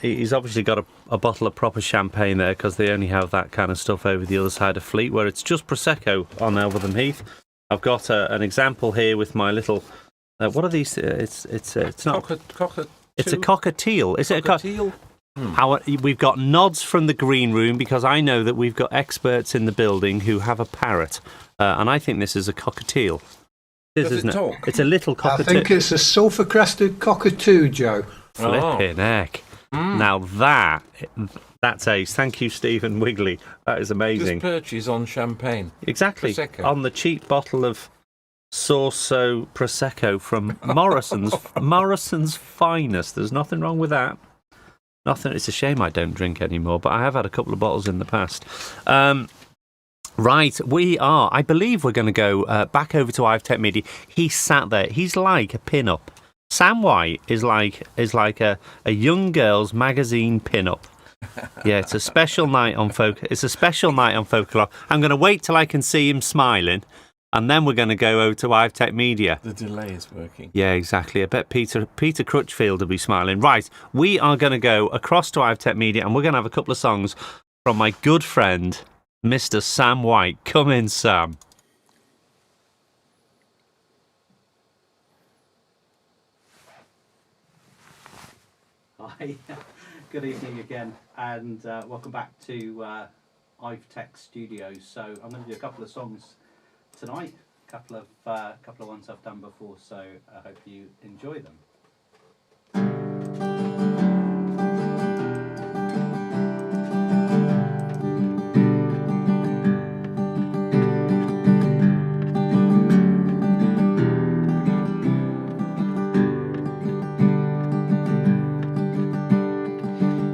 B: He's obviously got a bottle of proper champagne there, because they only have that kind of stuff over the other side of Fleet, where it's just Prosecco on Elvertham Heath. I've got an example here with my little... what are these? It's not... It's a cockatiel. Is it a cockatiel? We've got nods from the green room, because I know that we've got experts in the building who have a parrot, and I think this is a cockatiel. It is, isn't it? It's a little cockatoo.
K: I think it's a sulphur-crested cockatoo, Joe.
B: Flipping heck. Now that's ace. Thank you, Stephen Wigley. That is amazing.
D: Just purchase on champagne.
B: Exactly.
D: Prosecco.
B: On the cheap bottle of Sorso Prosecco from Morrison's finest. There's nothing wrong with that. Nothing. It's a shame I don't drink anymore, but I have had a couple of bottles in the past. Right, I believe we're going to go back over to Ivey Media. He sat there. He's like a pin-up. Sam White is like a young girl's magazine pin-up. Yeah, it's a special night on FolkOclock. I'm going to wait till I can see him smiling, and then we're going to go over to Ivey Media.
D: The delay is working.
B: Yeah, exactly. I bet Peter Crutchfield will be smiling. Right, we are going to go across to Ivey Media, and we're going to have a couple of songs from my good friend, Mr. Sam White. Come in, Sam.
J: Hi, good evening again, and welcome back to Ivey Studios. So I'm going to do a couple of songs tonight, a couple of ones I've done before. So I hope you enjoy them.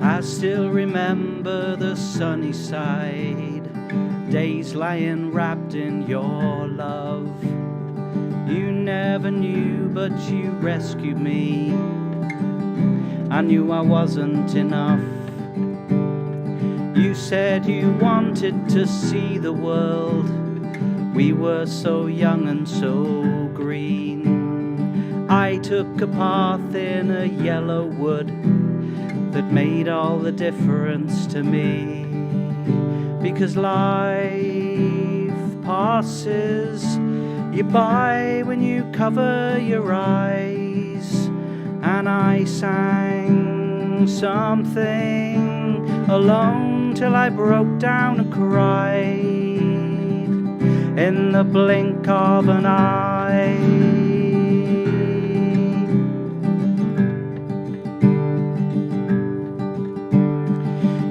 J: I still remember the sunny side, days lying wrapped in your love. You never knew, but you rescued me. I knew I wasn't enough. You said you wanted to see the world. We were so young and so green. I took a path in a yellow wood that made all the difference to me, because life passes you by when you cover your eyes. And I sang something alone till I broke down and cried in the blink of an eye.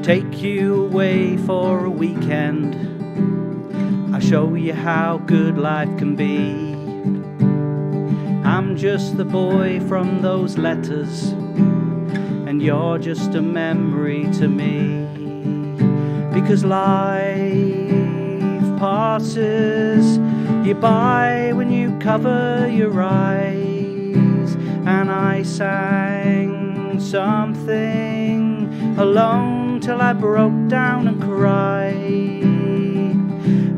J: Take you away for a weekend, I'll show you how good life can be. I'm just the boy from those letters, and you're just a memory to me. Because life passes you by when you cover your eyes. And I sang something alone till I broke down and cried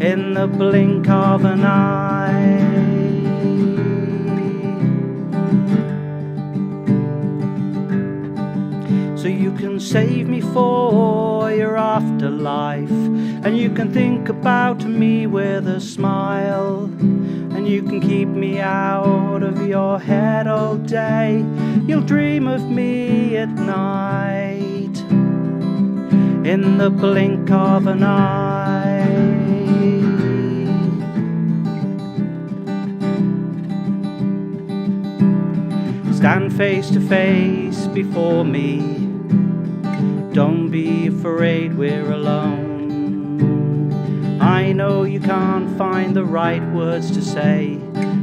J: in the blink of an eye. So you can save me for your afterlife, and you can think about me with a smile, and you can keep me out of your head all day. You'll dream of me at night, in the blink of an eye. Stand face to face before me. Don't be afraid we're alone. I know you can't find the right words to say,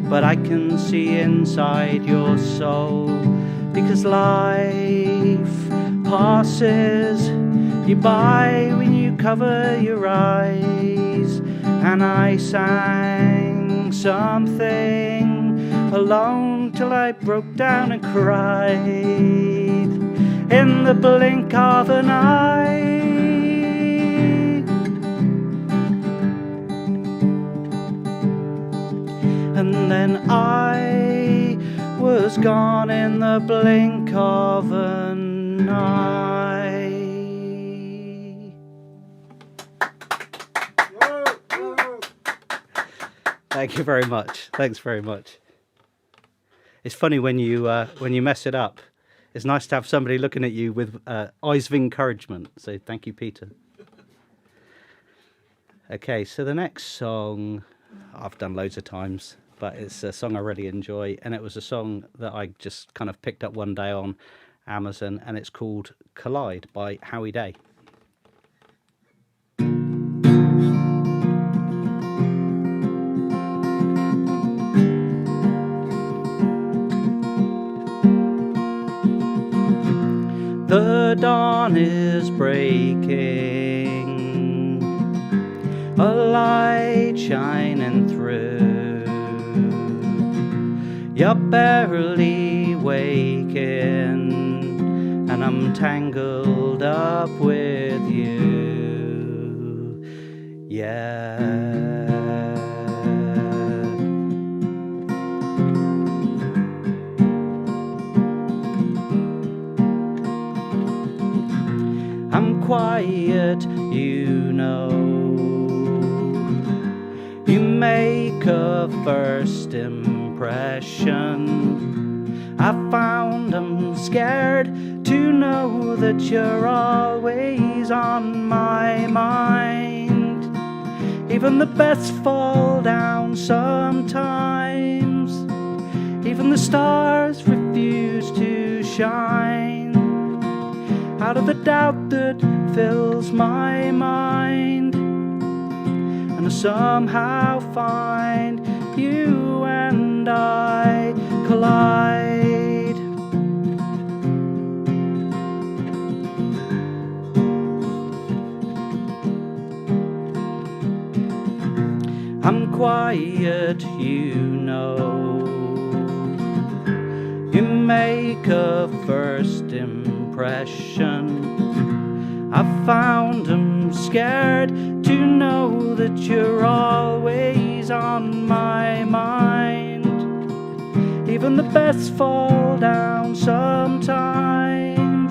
J: but I can see inside your soul. Because life passes you by when you cover your eyes. And I sang something alone till I broke down and cried in the blink of an eye. And then I was gone in the blink of an eye. Thank you very much. Thanks very much. It's funny when you mess it up. It's nice to have somebody looking at you with eyes of encouragement. So thank you, Peter. Okay, so the next song I've done loads of times, but it's a song I really enjoy, and it was a song that I just kind of picked up one day on Amazon, and it's called Collide by Howie Day. The dawn is breaking, a light shining through. You're barely waking, and I'm tangled up with you. Yeah. I'm quiet, you know. You make a first impression. I found I'm scared to know that you're always on my mind. Even the best fall down sometimes. Even the stars refuse to shine. Out of the doubt that fills my mind, and I somehow find you and I collide. I'm quiet, you know. You make a first impression. I found I'm scared to know that you're always on my mind. Even the best fall down sometimes.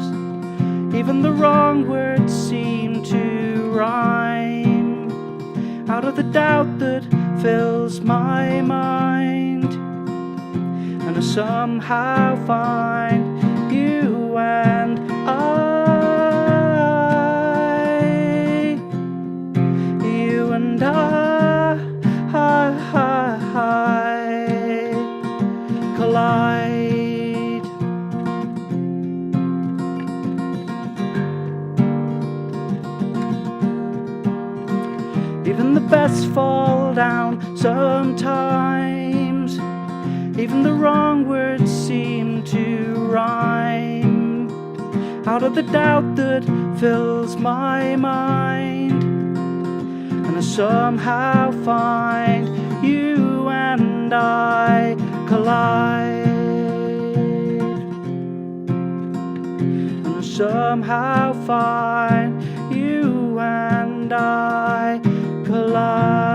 J: Even the wrong words seem to rhyme. Out of the doubt that fills my mind, and I somehow find you and I. You and I collide. Even the best fall down sometimes. Even the wrong words seem to rhyme. Out of the doubt that fills my mind, and I somehow find you and I collide. And I somehow find you and I collide.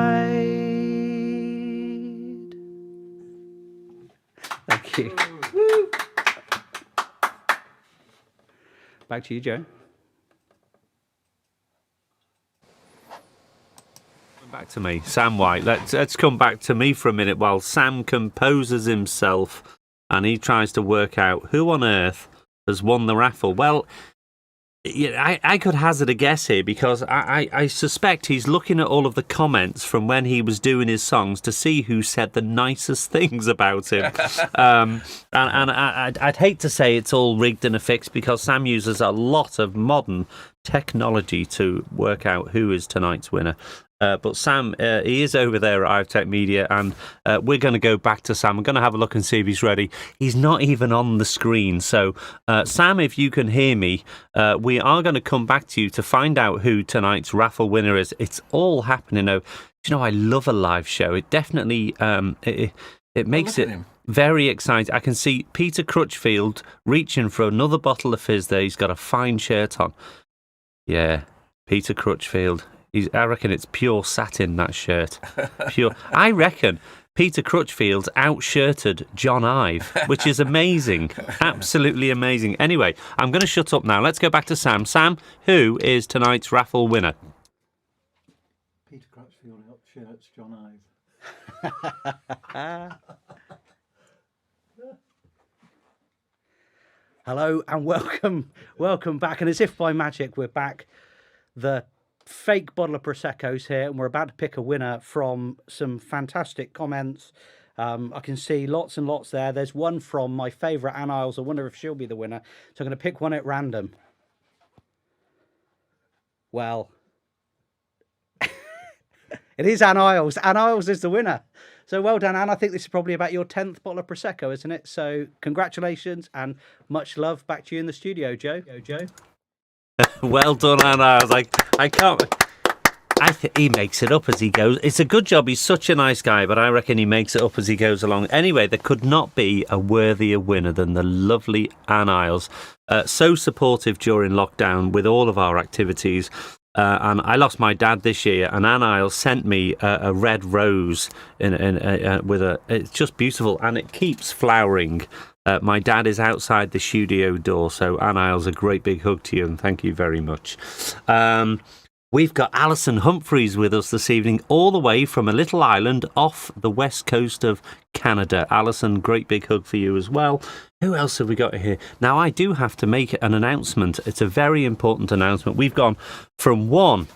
J: Thank you. Back to you, Joe.
B: Back to me, Sam White. Let's come back to me for a minute while Sam composes himself and he tries to work out who on earth has won the raffle. Well, I could hazard a guess here because I suspect he's looking at all of the comments from when he was doing his songs to see who said the nicest things about him. And I'd hate to say it's all rigged and affixed because Sam uses a lot of modern technology to work out who is tonight's winner. But Sam, he is over there at Ivey Media, and we're going to go back to Sam. I'm going to have a look and see if he's ready. He's not even on the screen. So, Sam, if you can hear me, we are going to come back to you to find out who tonight's raffle winner is. It's all happening now. You know, I love a live show. It definitely it makes it very exciting. I can see Peter Crutchfield reaching for another bottle of fizz there. He's got a fine shirt on. Yeah, Peter Crutchfield. I reckon it's pure satin, that shirt. Pure. I reckon Peter Crutchfield outshirted John Ive, which is amazing. Absolutely amazing. Anyway, I'm going to shut up now. Let's go back to Sam. Sam, who is tonight's raffle winner?
F: Peter Crutchfield outshirts John Ive.
J: Hello and welcome back. And as if by magic, we're back. The fake bottle of Prosecco's here, and we're about to pick a winner from some fantastic comments. I can see lots and lots there. There's one from my favourite Anne Isles. I wonder if she'll be the winner. So I'm going to pick one at random. Well, it is Anne Isles. Anne Isles is the winner. So well done, Anne. I think this is probably about your 10th bottle of Prosecco, isn't it? So congratulations and much love. Back to you in the studio, Joe. Joe.
B: Well done, Anne. I was like, I can't. I think he makes it up as he goes. It's a good job. He's such a nice guy, but I reckon he makes it up as he goes along. Anyway, there could not be a worthier winner than the lovely Anne Isles. So supportive during lockdown with all of our activities. And I lost my dad this year, and Anne Isles sent me a red rose with a. It's just beautiful, and it keeps flowering. My dad is outside the studio door, so Anne Isles, a great big hug to you, and thank you very much. We've got Alison Humphreys with us this evening, all the way from a little island off the west coast of Canada. Alison, great big hug for you as well. Who else have we got here? Now, I do have to make an announcement. It's a very important announcement. We've gone from one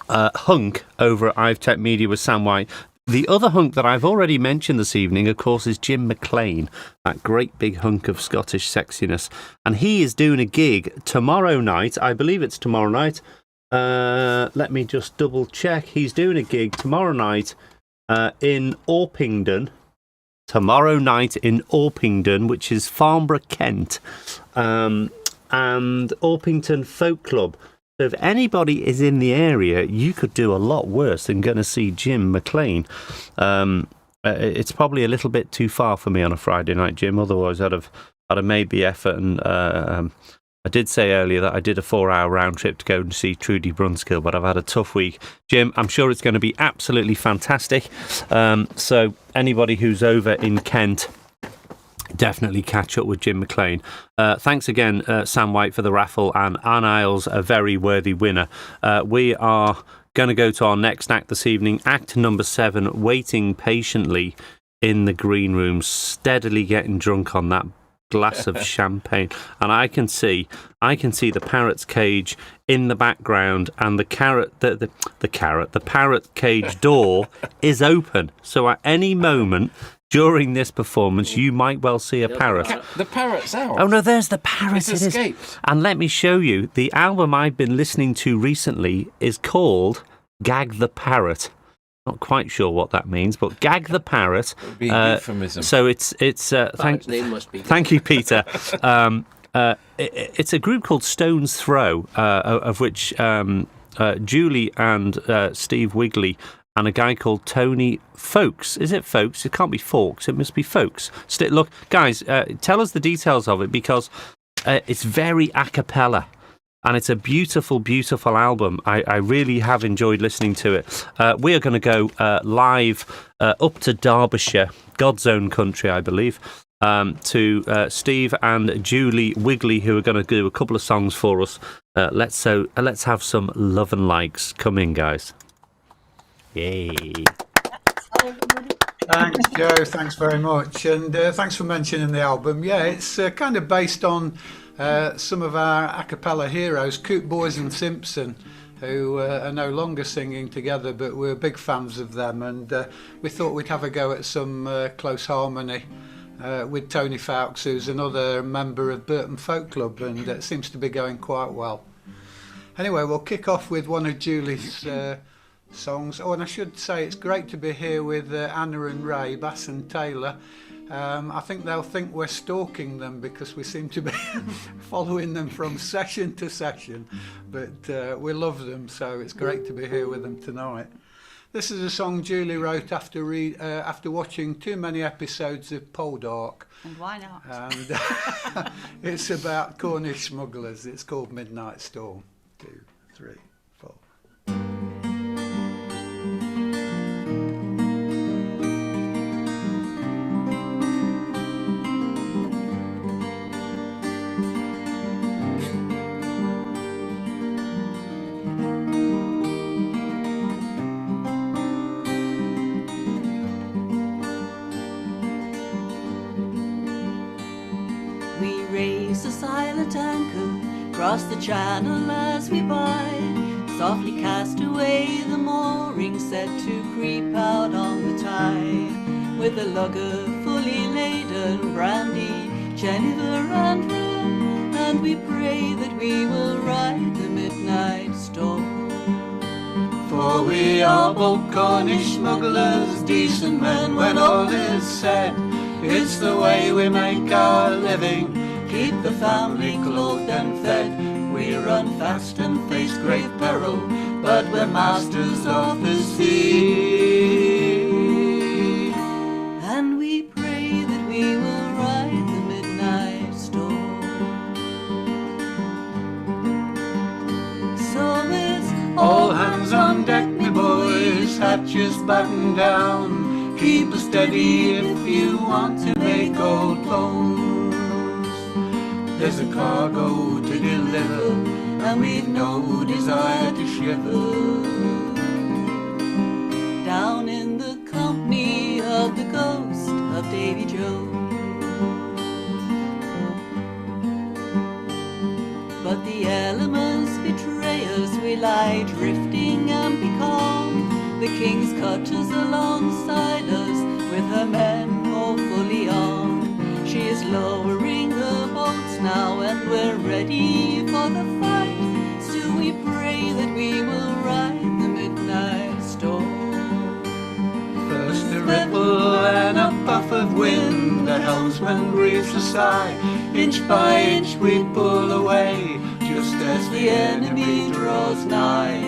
B: hunk over at Ivey Media with Sam White. The other hunk that I've already mentioned this evening, of course, is Jim McLean, that great big hunk of Scottish sexiness. And he is doing a gig tomorrow night. I believe it's tomorrow night. Let me just double check. He's doing a gig tomorrow night in Orpington. Tomorrow night in Orpington, which is Farnborough, Kent, and Orpington Folk Club. So if anybody is in the area, you could do a lot worse than going to see Jim McLean. It's probably a little bit too far for me on a Friday night, Jim. Otherwise, I'd have made the effort. And I did say earlier that I did a 4-hour round trip to go and see Trudi Brunskill, but I've had a tough week. Jim, I'm sure it's going to be absolutely fantastic. So anybody who's over in Kent, definitely catch up with Jim McLean. Thanks again, Sam White, for the raffle, and Anne Isles, a very worthy winner. We are going to go to our next act this evening, act number 7, waiting patiently in the green room, steadily getting drunk on that glass of champagne, and I can see the parrot's cage in the background, and the parrot cage door is open. So at any moment during this performance, you might well see a parrot.
D: The parrot's out.
B: Oh no, there's the parrot.
D: It's escaped.
B: And let me show you, the album I've been listening to recently is called Gag the Parrot. Not quite sure what that means, but Gag the Parrot.
D: It would be a euphemism.
B: So it's
C: name must be
B: thank you, Peter. It's a group called Stone's Throw, of which Julie and Steve Wigley and a guy called Tony Folks. Is it Folks? It can't be Forks. It must be Folks. Look, guys, tell us the details of it, because it's very a cappella. And it's a beautiful, beautiful album. I really have enjoyed listening to it. We are going to go live up to Derbyshire, God's own country, I believe. to Steve and Julie Wigley, who are going to do a couple of songs for us. Let's have some love and likes. Come in, guys. Yay.
K: Thanks, Joe. Thanks very much. And thanks for mentioning the album. Yeah, it's kind of based on some of our a cappella heroes, Coot Boys and Simpson, who are no longer singing together, but we're big fans of them. And we thought we'd have a go at some close harmony with Tony Fowkes, who's another member of Burton Folk Club, and it seems to be going quite well. Anyway, we'll kick off with one of Julie's songs. Oh, and I should say it's great to be here with Anna and Ray, Bass and Taylor. I think they'll think we're stalking them because we seem to be following them from session to session, but we love them, so it's great to be here with them tonight. This is a song Julie wrote after watching too many episodes of Poldark.
L: And why not?
K: And it's about Cornish smugglers. It's called Midnight Storm. 2, 3, 4.
L: We raise a silent anchor, cross the channel as we bide, softly cast away the mooring set to creep out on the tide. With a lugger fully laden, brandy, Genever and rum, and we pray that we will ride the midnight storm.
A: For we are both Cornish smugglers, decent men when all is said. It's the way we make our living, keep the family clothed and fed. We run fast and face great peril, but we're masters of the sea.
L: And we pray that we will ride the midnight storm. So it's
A: All hands on deck, me boys, hatches battened down. Keep us steady if you want to make old bones. There's a cargo to deliver, and we've no desire to shiver.
L: down in the company of the ghost of Davy Jones. But the elements betray us, we lie drifting and becalmed. The king's cutters alongside us, with her men all fully armed. She is lowering the boats now, and we're ready for the fight. Still we pray that we will ride the midnight storm.
A: First a ripple and a puff of wind, the helmsman breathes a sigh. Inch by inch we pull away, just as the enemy draws nigh.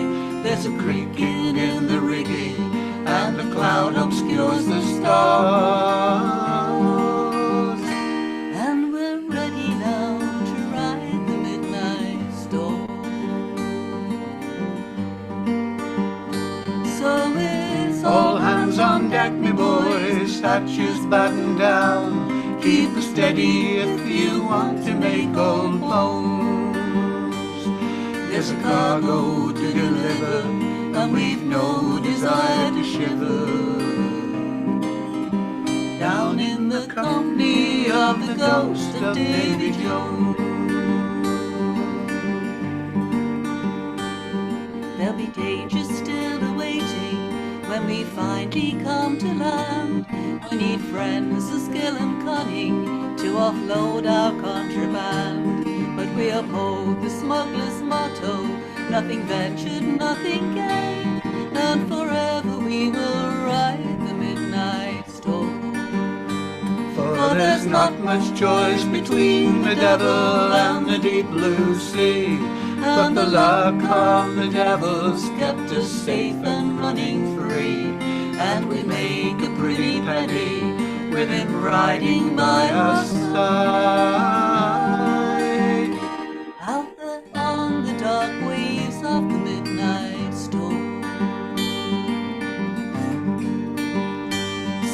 A: There's a creaking in the rigging, and the cloud obscures the stars.
L: And we're ready now to ride the midnight storm. So it's
A: All hands on deck, me boys, hatches battened down. Keep us steady if you want to make old bones. There's a cargo to deliver, and we've no desire to shiver.
L: down in the company of the ghost of Davy Jones. There'll be dangers still awaiting when we finally come to land. We need friends of skill and cunning to offload our contraband. But we uphold the smuggler's motto, nothing ventured, nothing gained, and forever we will ride the midnight storm.
A: For there's not much choice between the devil and the deep blue sea. But the luck of the devil's kept us safe and running free. And we make a pretty penny with him riding by our side.
L: Out there on the dark waves of the midnight storm.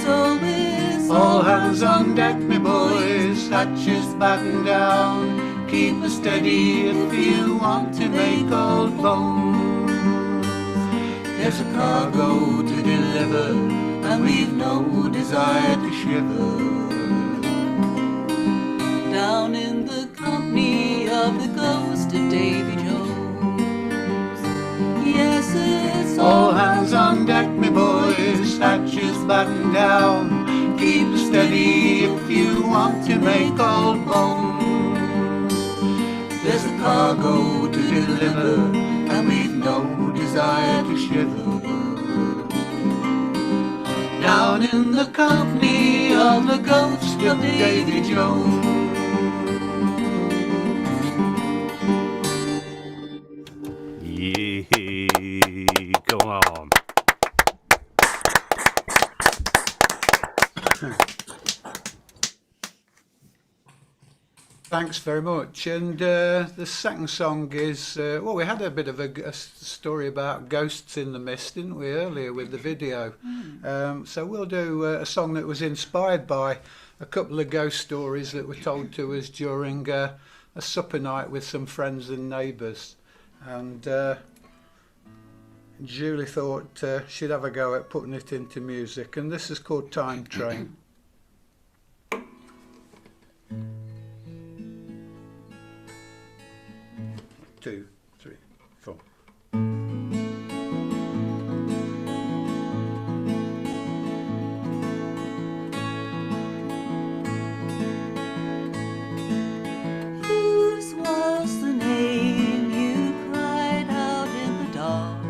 L: So it's
K: All hands on deck, me boys, hatches batten down. Keep us steady if you want to make old bones. There's a cargo to deliver, and we've no desire to shiver.
L: Down in the company of the ghost of Davy Jones. Yes, it's
K: all hands on deck, me boys, hatches batten down. Keep us steady if you want to make old bones. There's a cargo to deliver, and we've no desire to shiver. Down in the company of the ghost of Davy Jones.
B: Yeah, go on.
K: Thanks very much. And the second song is, well, we had a bit of a story about ghosts in the mist, didn't we, earlier with the video? So we'll do a song that was inspired by a couple of ghost stories that were told to us during a supper night with some friends and neighbours. And Julie thought she'd have a go at putting it into music. And this is called Time Train. 2, 3, 4.
L: Whose was the name you cried out in the dark?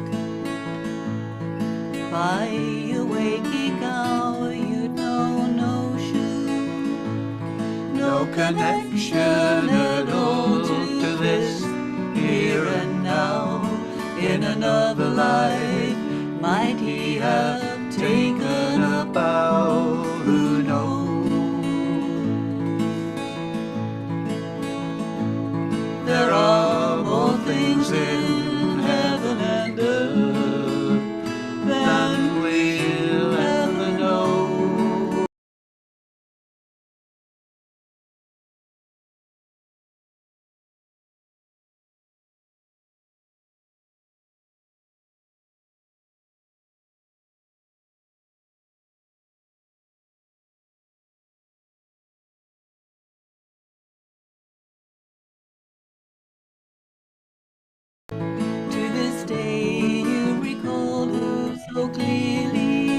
L: By your waking hour you'd know no shoe, no connection at all to this. Here and now, in another life, might he have taken a bow? Who knows? There are more things in heaven and earth than we'll ever know. So clearly,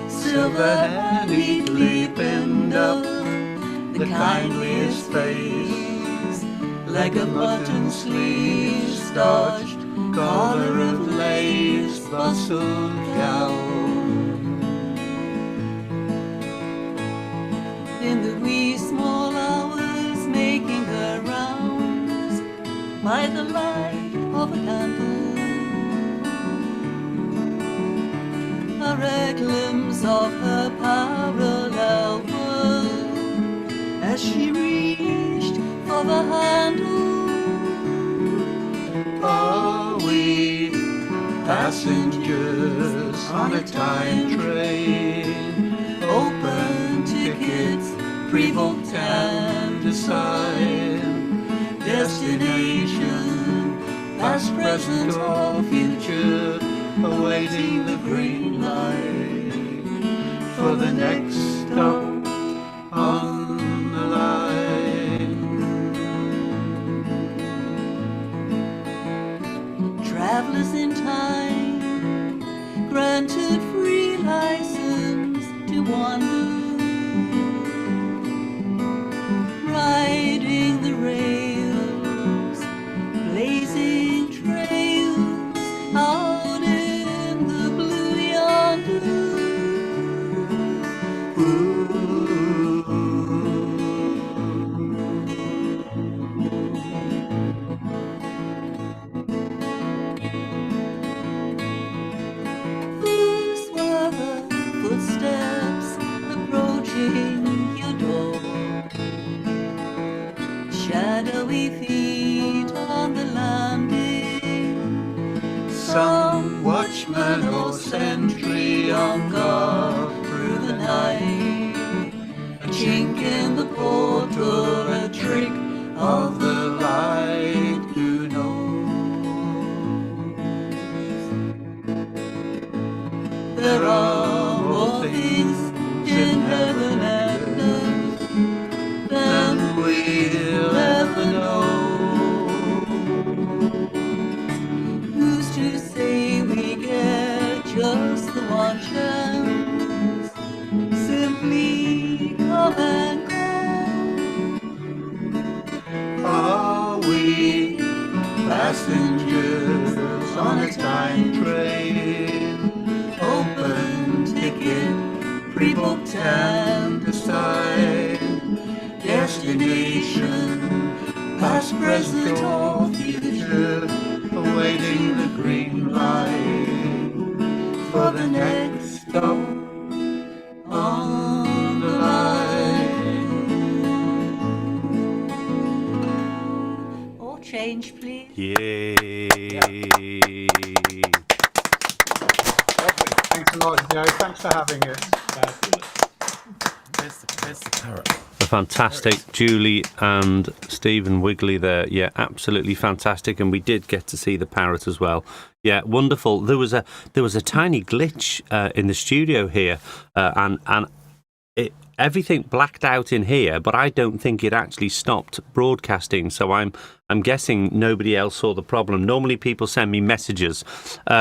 L: silver-handed pinned up the kindliest face, like a mutton sleeve starched collar of lace, bustled gown. In the wee small hours, making her rounds by the light of a candle, a glimpse of her parallel world as she reached for the handle. Are we passengers on a time train? Open tickets, pre-booked and assigned. Destination, past, present or future, awaiting the green light for the next stop on the line. Travelers in time, granted free license to wander, riding the rails, blazing trails out in the blue yonder. These were the footsteps approaching your door, shadowy feet on the landing, some watchman or sentry on guard through the night. pre-booked and
K: decide destination, past, present, or future, awaiting the green light for the next stop on the line.
L: or change, please.
B: Yay!
K: Thanks a lot, Joe. Thanks for having us.
D: There's the parrot.
B: The fantastic Julie and Stephen Wigley there. Yeah, absolutely fantastic. And we did get to see the parrot as well. Yeah, wonderful. There was a tiny glitch in the studio here, and everything blacked out in here, but I don't think it actually stopped broadcasting. So I'm guessing nobody else saw the problem. Normally people send me messages.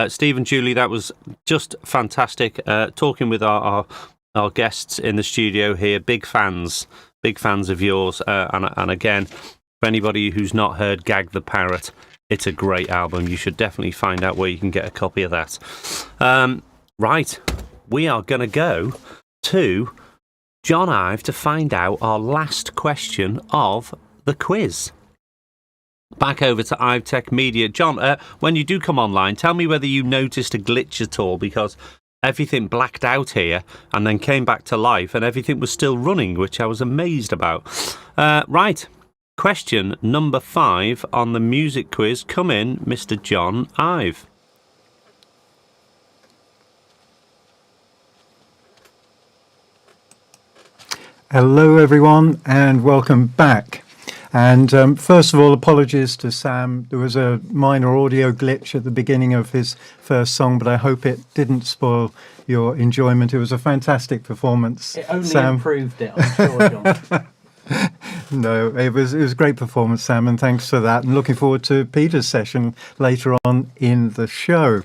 B: Stephen, Julie, that was just fantastic. Talking with our guests in the studio here, big fans of yours. And again, for anybody who's not heard Gag the Parrot, it's a great album. You should definitely find out where you can get a copy of that. Right, we are going to go to John Ive to find out our last question of the quiz. Back over to Ive Tech Media. John, when you do come online, tell me whether you noticed a glitch at all, because everything blacked out here and then came back to life and everything was still running, which I was amazed about. Right, question number 5 on the music quiz. Come in, Mr. John Ive.
F: Hello, everyone, and welcome back. And first of all, apologies to Sam. There was a minor audio glitch at the beginning of his first song, but I hope it didn't spoil your enjoyment. It was a fantastic performance.
C: It only
F: Sam.
C: improved it, I'm sure, John.
F: No, it was a great performance, Sam, and thanks for that. And looking forward to Peter's session later on in the show.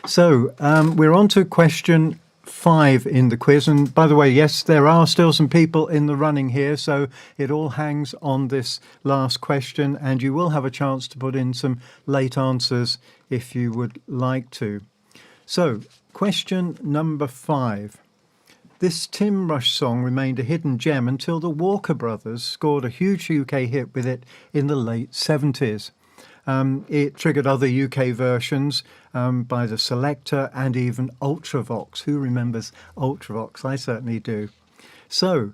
F: So we're on to question 5 in the quiz, and by the way, yes, there are still some people in the running here, so it all hangs on this last question, and you will have a chance to put in some late answers if you would like to. So, question number 5. This Tim Rush song remained a hidden gem until the Walker Brothers scored a huge UK hit with it in the late 70s. It triggered other UK versions by the Selector and even Ultravox. Who remembers Ultravox? I certainly do. So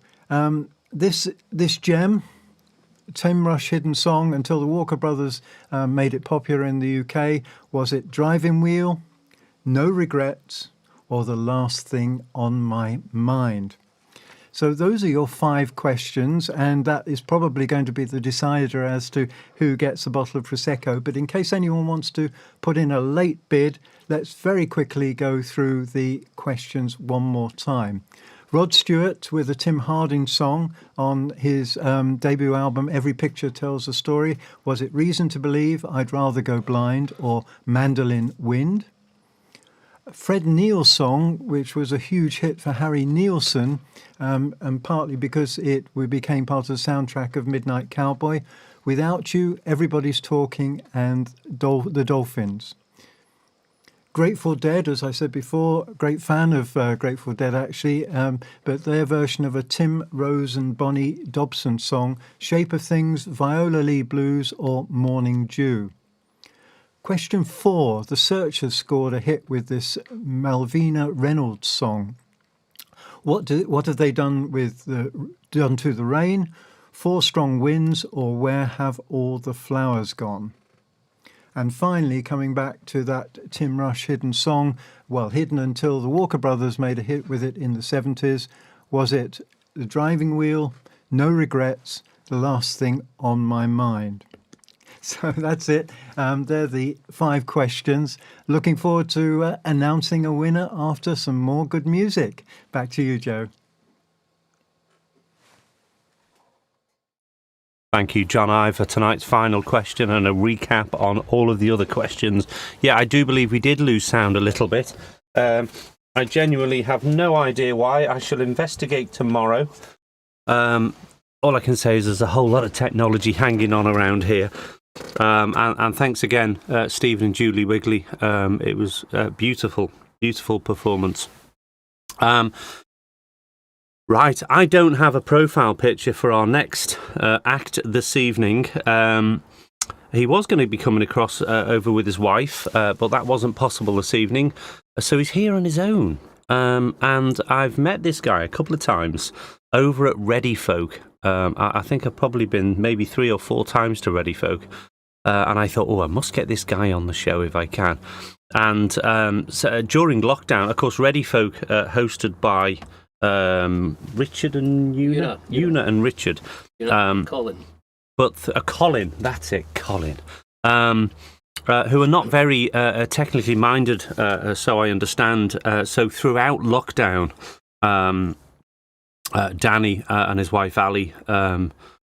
F: this gem, Tim Rush hidden song until the Walker Brothers made it popular in the UK, was it Driving Wheel, No Regrets, or The Last Thing on My Mind? So those are your 5 questions, and that is probably going to be the decider as to who gets a bottle of Prosecco. But in case anyone wants to put in a late bid, let's very quickly go through the questions one more time. Rod Stewart with a Tim Harding song on his debut album, Every Picture Tells a Story. Was it Reason to Believe, I'd Rather Go Blind, or Mandolin Wind? Fred Neil's song, which was a huge hit for Harry Nilsson, and partly because it became part of the soundtrack of Midnight Cowboy. Without You, Everybody's Talking, and the Dolphins. Grateful Dead, as I said before, great fan of Grateful Dead actually, but their version of a Tim Rose and Bonnie Dobson song, Shape of Things, Viola Lee Blues, or Morning Dew. Question 4. The Searchers scored a hit with this Malvina Reynolds song. What have they done done to the rain? 4 Strong Winds, or Where Have All the Flowers Gone? And finally, coming back to that Tim Rush hidden song, well, hidden until the Walker Brothers made a hit with it in the 70s. Was it The Driving Wheel, No Regrets, The Last Thing on My Mind? So that's it. They're the 5 questions. Looking forward to announcing a winner after some more good music. Back to you, Joe.
B: Thank you, John Ive, for tonight's final question and a recap on all of the other questions. Yeah, I do believe we did lose sound a little bit. I genuinely have no idea why. I shall investigate tomorrow. All I can say is there's a whole lot of technology hanging on around here. And thanks again, Stephen and Julie Wigley. It was a beautiful, beautiful performance. Right, I don't have a profile picture for our next act this evening. He was going to be coming across over with his wife, but that wasn't possible this evening. So he's here on his own. And I've met this guy a couple of times over at Ready Folk. I think I've probably been maybe 3 or 4 times to Ready Folk. And I thought, I must get this guy on the show if I can. And so during lockdown, of course, Ready Folk hosted by Richard and Una and Richard.
M: Colin.
B: But Colin, that's it, Colin. Who are not very technically minded, so I understand. So throughout lockdown, Danny and his wife Ali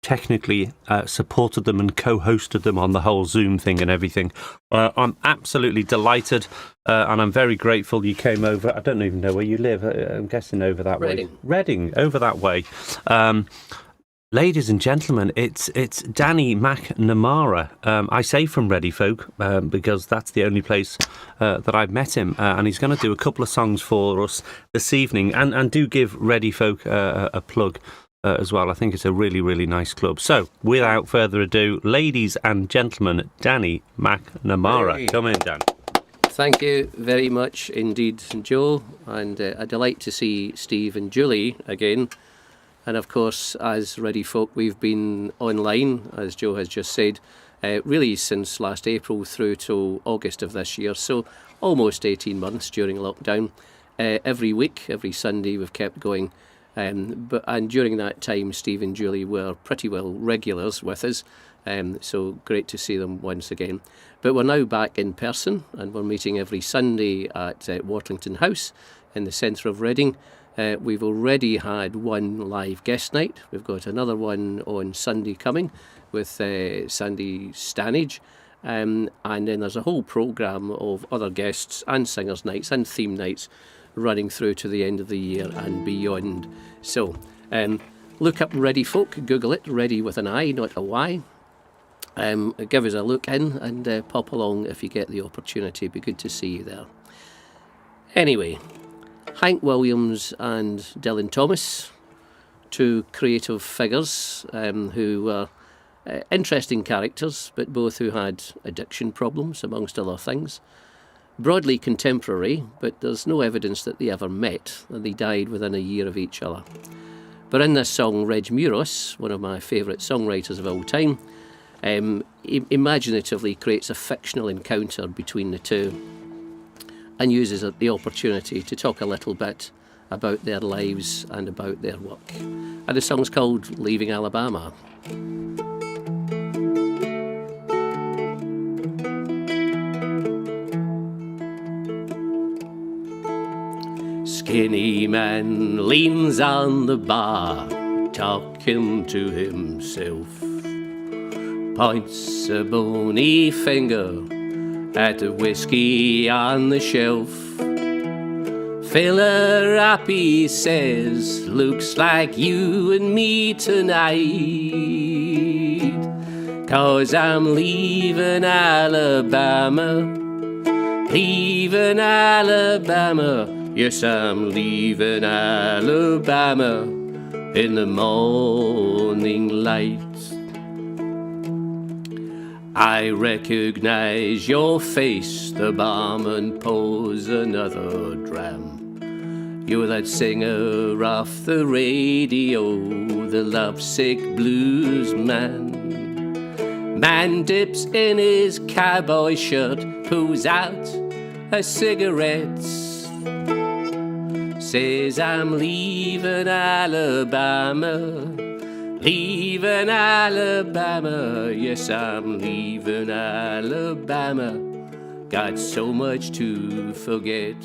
B: technically supported them and co-hosted them on the whole Zoom thing and everything. I'm absolutely delighted, and I'm very grateful you came over. I don't even know where you live. I'm guessing over that way. Reading, over that way. Ladies and gentlemen, it's Danny McNamara. I say from Ready Folk because that's the only place that I've met him, and he's going to do a couple of songs for us this evening. And do give Ready Folk a plug as well. I think it's a really, really nice club. So, without further ado, ladies and gentlemen, Danny McNamara. Hey. Come in, Dan.
M: Thank you very much indeed, Joe, and a delight to see Steve and Julie again. And of course, as Ready Folk, we've been online, as Joe has just said, really since last April through to August of this year. So almost 18 months during lockdown. Every week, every Sunday, we've kept going. And during that time, Steve and Julie were pretty well regulars with us. So great to see them once again. But we're now back in person, and we're meeting every Sunday at Wortlington House in the centre of Reading. We've already had one live guest night. We've got another one on Sunday coming with Sandy Stanage. And then there's a whole programme of other guests and singers' nights and theme nights running through to the end of the year and beyond. So look up Ready Folk, Google it, Ready with an I, not a Y. Give us a look in and pop along if you get the opportunity. It'd be good to see you there. Anyway, Hank Williams and Dylan Thomas, two creative figures who were interesting characters, but both who had addiction problems, amongst other things. Broadly contemporary, but there's no evidence that they ever met, and they died within a year of each other. But in this song, Reg Muros, one of my favourite songwriters of all time, imaginatively creates a fictional encounter between the two, and uses the opportunity to talk a little bit about their lives and about their work. And the song's called Leaving Alabama. Skinny man leans on the bar, talking to himself, points a bony finger at the whiskey on the shelf. Fill her up, he says, looks like you and me tonight, 'cause I'm leaving Alabama, leaving Alabama. Yes, I'm leaving Alabama in the morning light. I recognize your face, the barman pours another dram. You're that singer off the radio, the lovesick blues man. Man dips in his cowboy shirt, pulls out a cigarette, says I'm leaving Alabama, leaving Alabama, yes, I'm leaving Alabama. Got so much to forget.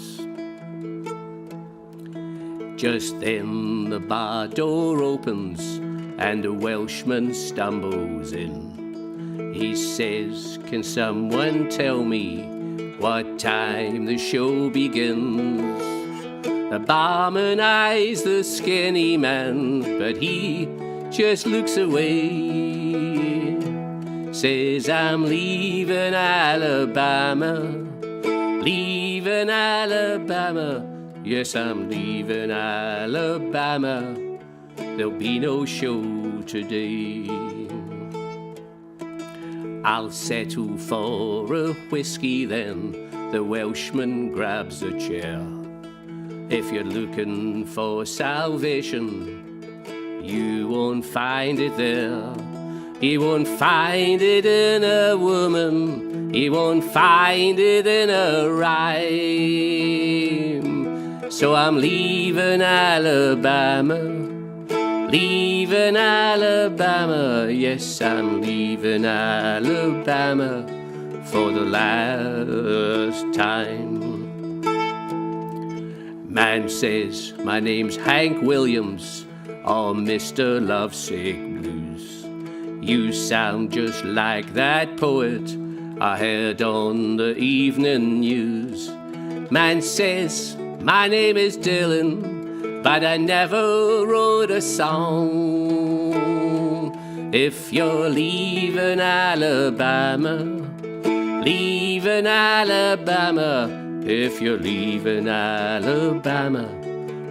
M: Just then the bar door opens and a Welshman stumbles in. He says, can someone tell me what time the show begins? The barman eyes the skinny man, but he just looks away, says I'm leaving Alabama, leaving Alabama, Yes, I'm leaving Alabama. There'll be no show today. I'll settle for a whiskey then. The Welshman grabs a chair. If you're looking for salvation, you won't find it there. You won't find it in a woman. You won't find it in a rhyme. So I'm leaving Alabama. Leaving Alabama. Yes, I'm leaving Alabama for the last time. Man says my name's Hank Williams, or Mr. Lovesick Blues. You sound just like that poet I heard on the evening news. Man says my name is Dylan, but I never wrote a song. If you're leaving Alabama, leaving Alabama. If you're leaving Alabama,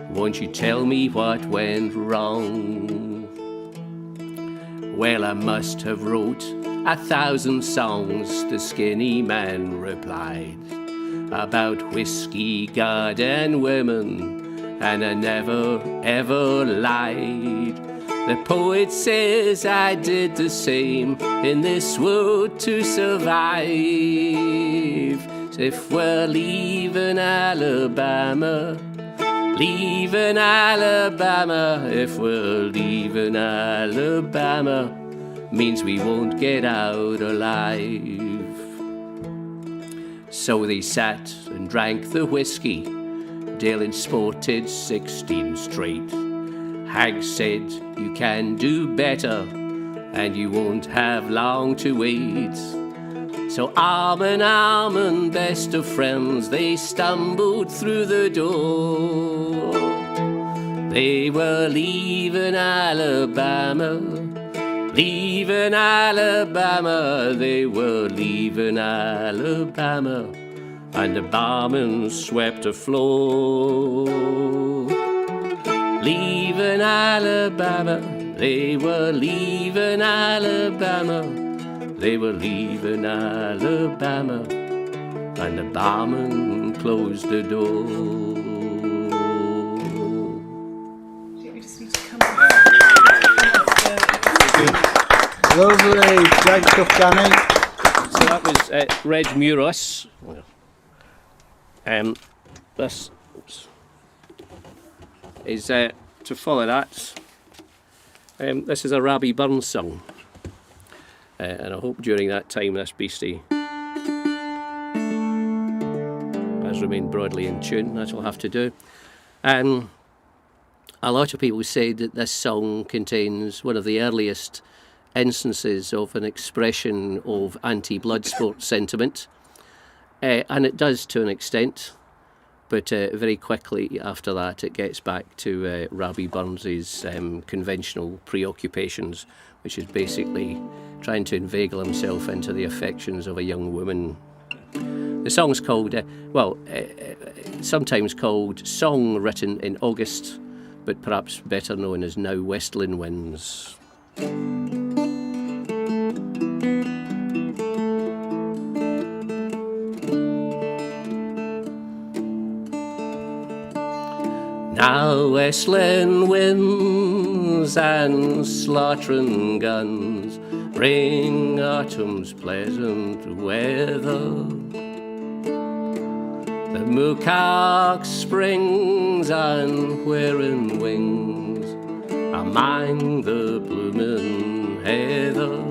M: won't you tell me what went wrong? Well, I must have wrote 1,000 songs, the skinny man replied, about whiskey, God and women, and I never ever lied. The poet says I did the same in this world to survive. If we're leaving Alabama, leaving Alabama, if we're leaving Alabama, means we won't get out alive. So they sat and drank the whiskey. Dylan sported 16 straight. Hag said, you can do better, and you won't have long to wait. So arm in arm and best of friends, they stumbled through the door. They were leaving Alabama, leaving Alabama. They were leaving Alabama, and the barman swept the floor. Leaving Alabama, they were leaving Alabama. They were leaving Alabama, and the barman closed the door.
K: Lovely, great stuff, Danny.
M: So that was Reg Muros. This is to follow that. This is a Robbie Burns song. And I hope during that time this beastie has remained broadly in tune. That will have to do. A lot of people say that this song contains one of the earliest instances of an expression of anti-Bloodsport sentiment. And it does to an extent. But very quickly after that, it gets back to Robbie Burns's conventional preoccupations, which is basically trying to inveigle himself into the affections of a young woman. The song's called, sometimes called Song Written in August, but perhaps better known as Now Westland Winds. Now westland winds and slaughtering guns bring autumn's pleasant weather. The moorcock springs on whirring wings among the blooming heather.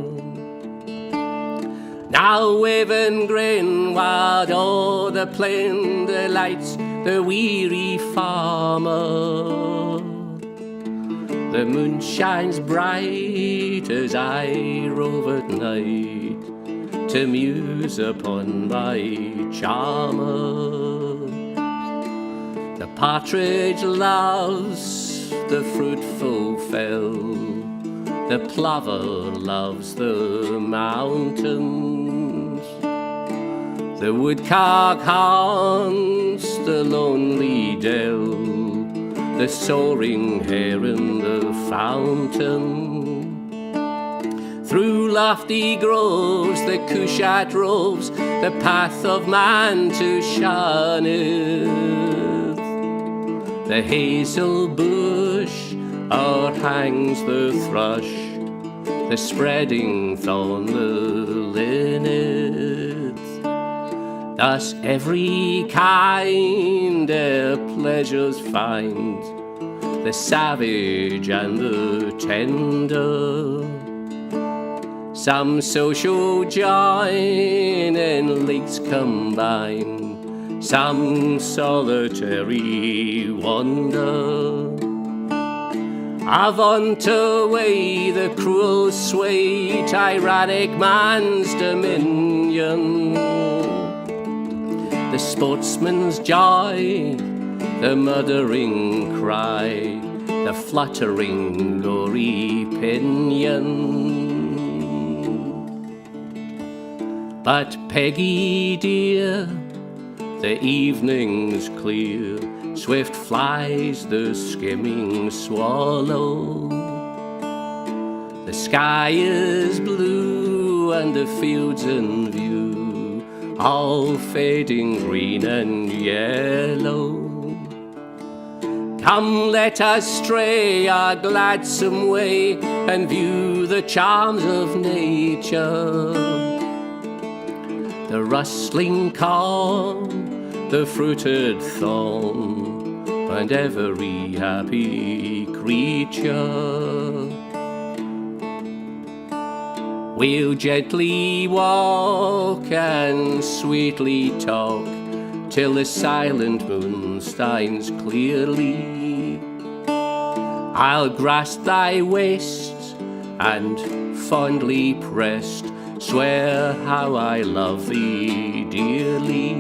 M: Now waving grain wild o'er the plain delights the weary farmer. The moon shines bright as I rove at night to muse upon my charmer. The partridge loves the fruitful fell, the plover loves the mountains. The woodcock haunts the lonely dell, the soaring heron, the fountain. Through lofty groves the cushat roves, the path of man to shunneth. The hazel bush o'erhangs the thrush, the spreading thorn, the linnet. Thus every kind their pleasures find, the savage and the tender. Some social join in leagues combine, some solitary wander. Avant away the cruel sway, tyrannic man's dominion. The sportsman's joy, the murdering cry, the fluttering gory pinion. But Peggy dear, the evening's clear, swift flies the skimming swallow. The sky is blue and the fields in view, all fading green and yellow. Come, let us stray our gladsome way and view the charms of nature. The rustling corn, the fruited thorn, and every happy creature. We'll gently walk and sweetly talk till the silent moon shines clearly. I'll grasp thy waist and fondly pressed swear how I love thee dearly.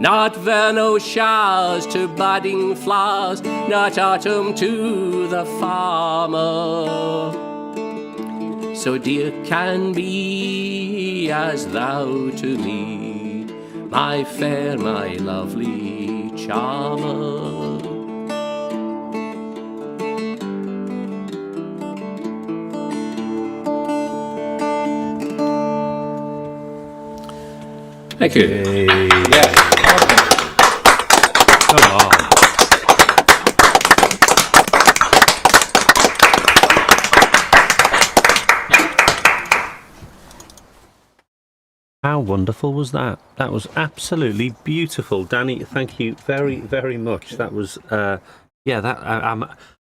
M: Not vernal showers to budding flowers, not autumn to the farmer, so dear can be as thou to me, my fair, my lovely charmer. Thank you.
B: Yeah. Come on. How wonderful was that? That was absolutely beautiful, Danny. Thank you very, very much. That was,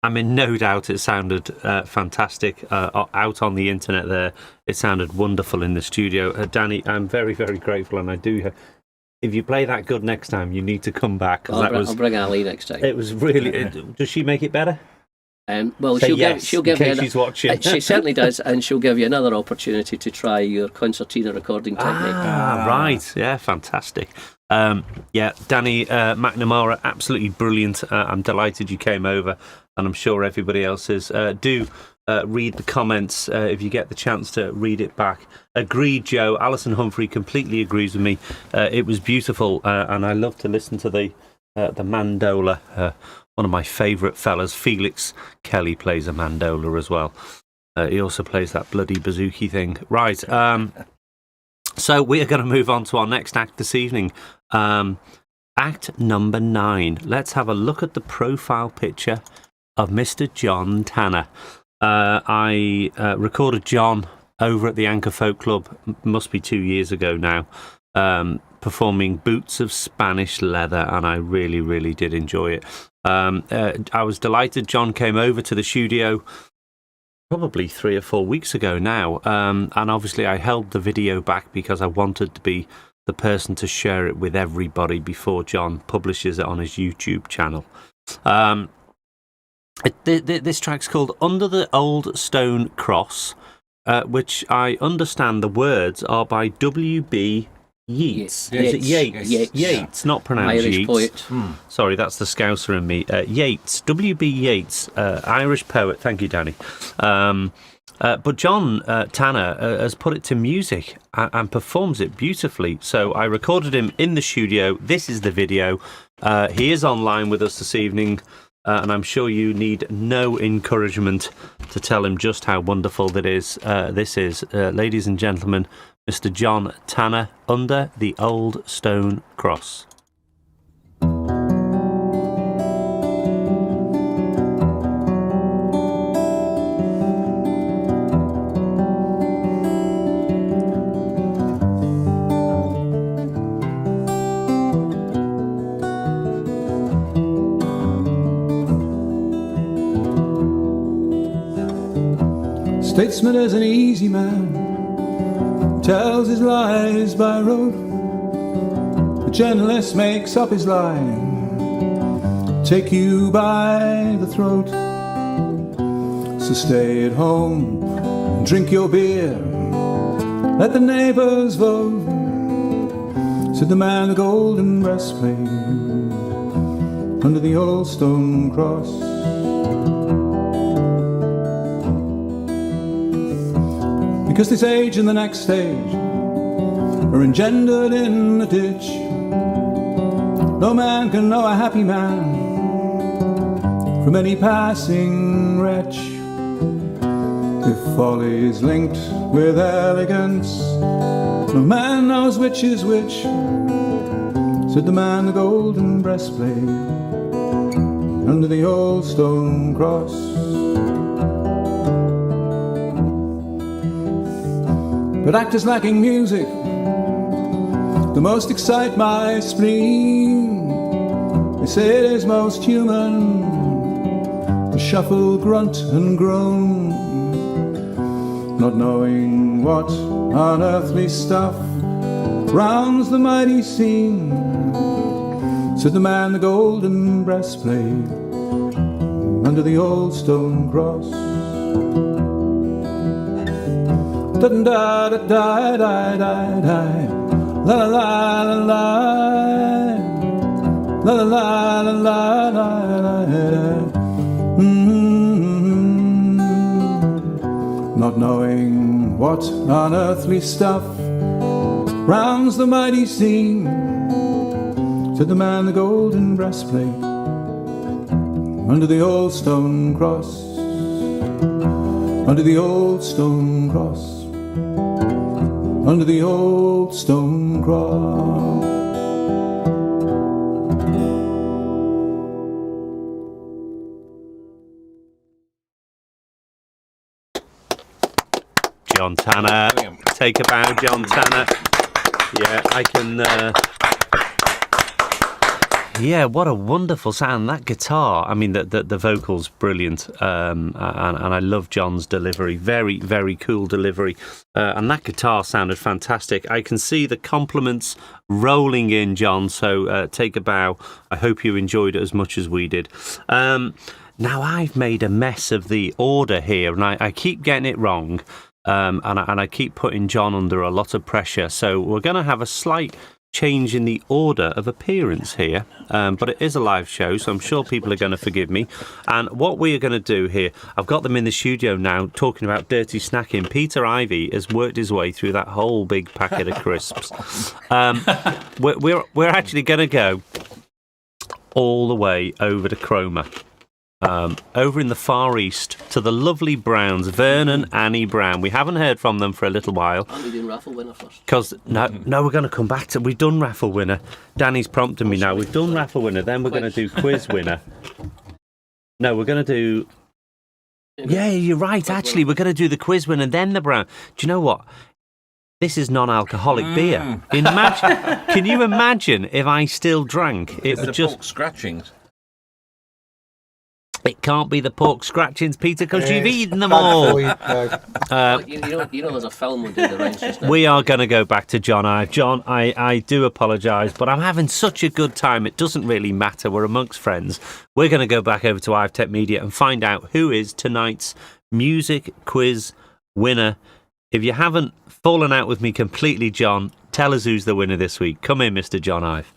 B: I'm in no doubt it sounded fantastic out on the internet there. It sounded wonderful in the studio. Danny, I'm very, very grateful, and I do. If you play that good next time, you need to come back.
M: I'll bring Ali next time.
B: It was really. Does she make it better?
M: Well,
B: Say
M: she'll
B: yes,
M: give
B: in
M: you.
B: case she's watching.
M: She certainly does, and she'll give you another opportunity to try your concertina recording technique.
B: Right. Yeah, fantastic. Danny McNamara, absolutely brilliant. I'm delighted you came over, and I'm sure everybody else is. Do read the comments if you get the chance to read it back. Agreed, Joe. Alison Humphrey completely agrees with me. It was beautiful, and I love to listen to the mandola. One of my favourite fellas, Felix Kelly, plays a mandola as well. He also plays that bloody bouzouki thing. Right. So we are going to move on to our next act this evening. Act number 9. Let's have a look at the profile picture of Mr. John Tanner. I recorded John over at the Anchor Folk Club, must be 2 years ago now, performing Boots of Spanish Leather, and I really, really did enjoy it. I was delighted John came over to the studio probably 3 or 4 weeks ago now, and obviously I held the video back because I wanted to be the person to share it with everybody before John publishes it on his YouTube channel. This track's called Under the Old Stone Cross, which I understand the words are by W.B. Yeats. Is it Yeats? Yeats, not pronounced
M: Irish
B: Yeats.
M: poet.
B: Sorry, that's the Scouser in me. Yeats, W.B. Yeats, Irish poet. Thank you, Danny. But John Tanner has put it to music and performs it beautifully. So I recorded him in the studio. This is the video. He is online with us this evening, and I'm sure you need no encouragement to tell him just how wonderful this is. Ladies and gentlemen, Mr. John Tanner, Under the Old Stone Cross.
N: Statesman is an easy man, tells his lies by road. The journalist makes up his line, take you by the throat. So stay at home and drink your beer, let the neighbors vote, said the man with the golden breastplate under the old stone cross. Because this age and the next stage are engendered in the ditch. No man can know a happy man from any passing wretch. If folly is linked with elegance, no man knows which is which, said the man with the golden breastplate under the old stone cross. But actors lacking music, the most excite my spleen. They say it is most human to shuffle, grunt and groan, not knowing what unearthly stuff rounds the mighty scene, said the man with the golden breastplate under the old stone cross. Da da da da da da da, la la la la la, la la la la la la. Not knowing what unearthly stuff rounds the mighty scene, said the man with the golden breastplate under the old stone cross, under the old stone cross, under the old stone cross.
B: John Tanner, take a bow, John Tanner. Yeah, I can. Yeah, what a wonderful sound. That guitar, I mean, the vocal's brilliant, and I love John's delivery. Very, very cool delivery. And that guitar sounded fantastic. I can see the compliments rolling in, John, so take a bow. I hope you enjoyed it as much as we did. Now, I've made a mess of the order here, and I keep getting it wrong, and I keep putting John under a lot of pressure. So we're going to have a slight change in the order of appearance here, but it is a live show, so I'm sure people are going to forgive me. And what we are going to do here, I've got them in the studio now talking about dirty snacking. Peter Ivey has worked his way through that whole big packet of crisps. We're actually going to go all the way over to Cromer, over in the Far East, to the lovely Browns, Vern and Annie Brown. We haven't heard from them for a little while.
M: Aren't we doing raffle winner first?
B: Because no, we're going to come back to. We've done raffle winner. Danny's prompting me now. We've done raffle winner. Then we're going to do quiz winner. No, we're going to do. Yeah, you're right. Actually, we're going to do the quiz winner, then the Brown. Do you know what? This is non-alcoholic beer. Can you imagine if I still drank? It would just
D: pork scratchings.
B: It can't be the pork scratchings, Peter, because you've eaten them all.
M: You know, there's a film we did the range just now.
B: We are going to go back to John Ive. John, I do apologise, but I'm having such a good time. It doesn't really matter. We're amongst friends. We're going to go back over to Ive Tech Media and find out who is tonight's music quiz winner. If you haven't fallen out with me completely, John, tell us who's the winner this week. Come in, Mr. John Ive.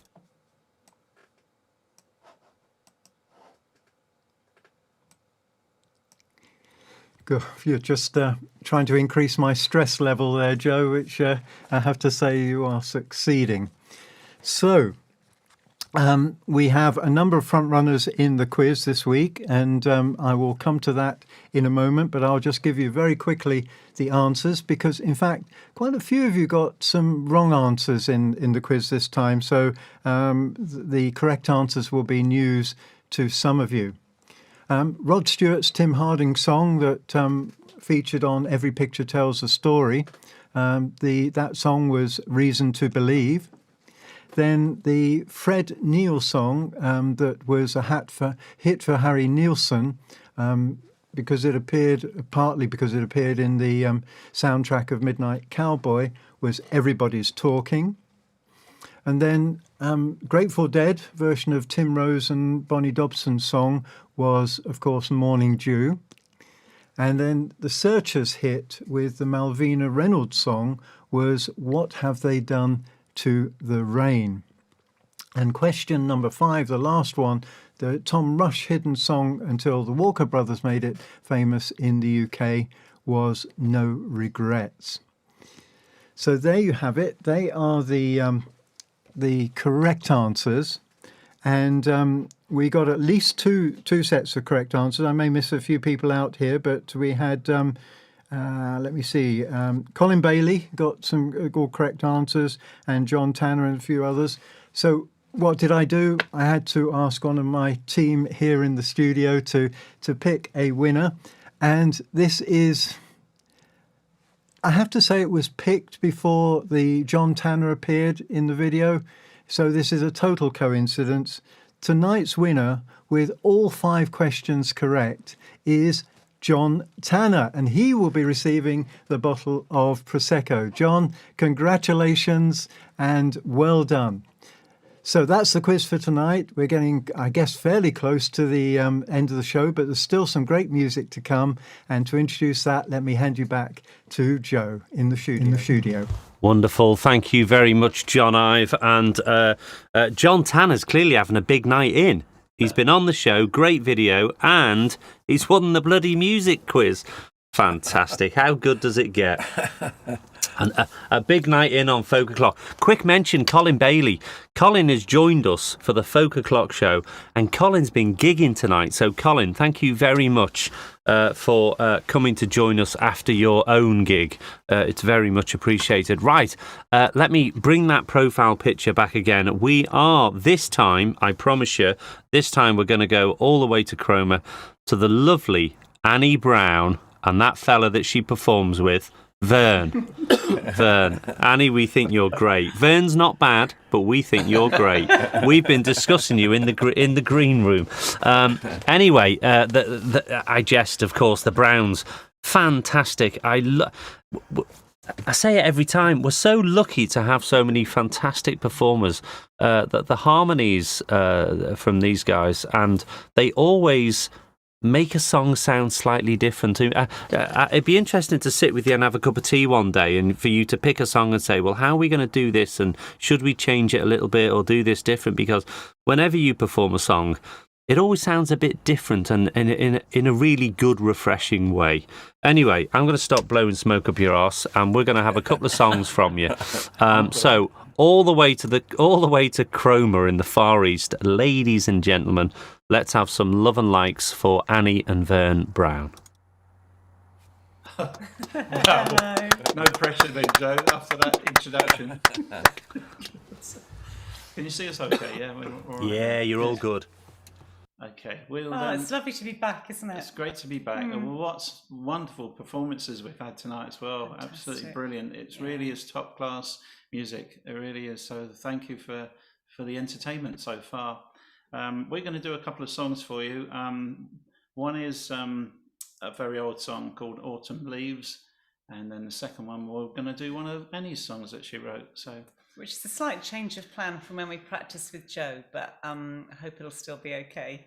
F: You're just trying to increase my stress level there, Joe, which I have to say you are succeeding. So we have a number of front runners in the quiz this week, and I will come to that in a moment, but I'll just give you very quickly the answers, because in fact quite a few of you got some wrong answers in the quiz this time, so the correct answers will be news to some of you. Rod Stewart's Tim Harding song that featured on Every Picture Tells a Story, that song was Reason to Believe. Then the Fred Neil song that was a hit for Harry Nilsson, because it appeared in the soundtrack of Midnight Cowboy, was Everybody's Talking. And then Grateful Dead version of Tim Rose and Bonnie Dobson's song was, of course, Morning Dew. And then the Searchers hit with the Malvina Reynolds song was What Have They Done to the Rain? And question number 5, the last one, the Tom Rush hidden song until the Walker Brothers made it famous in the UK was No Regrets. So there you have it. They are the correct answers, and we got at least two sets of correct answers. I may miss a few people out here, but we had let me see, Colin Bailey got some all correct answers, and John Tanner and a few others. So what did I do? I had to ask one of my team here in the studio to pick a winner, and this is, I have to say, it was picked before the John Tanner appeared in the video, so this is a total coincidence. Tonight's winner, with all 5 questions correct, is John Tanner, and he will be receiving the bottle of Prosecco. John, congratulations and well done. So that's the quiz for tonight. We're getting, I guess, fairly close to the end of the show, but there's still some great music to come. And to introduce that, let me hand you back to Joe in the studio.
B: Wonderful. Thank you very much, John Ive. And John Tanner's clearly having a big night in. He's been on the show, great video, and he's won the bloody music quiz. Fantastic. How good does it get? And a big night in on FolkOclock. Quick mention, Colin Bailey. Colin has joined us for the FolkOclock Show, and Colin's been gigging tonight. So, Colin, thank you very much for coming to join us after your own gig. It's very much appreciated. Right, let me bring that profile picture back again. We are, this time, I promise you, this time we're going to go all the way to Cromer, to the lovely Annie Brown and that fella that she performs with, Vern. Vern. Annie, we think you're great. Vern's not bad, but we think you're great. We've been discussing you in the green room. Anyway, I jest, of course, the Browns. Fantastic. I say it every time. We're so lucky to have so many fantastic performers. The harmonies from these guys, and they always make a song sound slightly different. It'd be interesting to sit with you and have a cup of tea one day and for you to pick a song and say, well, how are we going to do this, and should we change it a little bit or do this different? Because whenever you perform a song, it always sounds a bit different and in a really good, refreshing way. Anyway, I'm going to stop blowing smoke up your arse, and we're going to have a couple of songs from you. So all the way to Cromer in the Far East, ladies and gentlemen, let's have some love and likes for Annie and Vern Brown.
A: No pressure then, Joe, after that introduction. Can you see us okay? Yeah, we're all right.
B: Yeah, you're all good.
A: Okay.
O: It's lovely to be back, isn't it?
A: It's great to be back. And what wonderful performances we've had tonight as well.
O: Fantastic.
A: Absolutely brilliant. It really is top class music. It really is. So thank you for the entertainment so far. We're going to do a couple of songs for you. One is a very old song called Autumn Leaves, and then the second one we're going to do one of Annie's songs that she wrote. So,
O: which is a slight change of plan from when we practiced with Joe, but I hope it'll still be okay.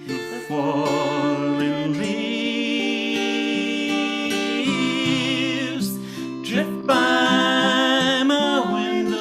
A: The falling leaves drift by my window,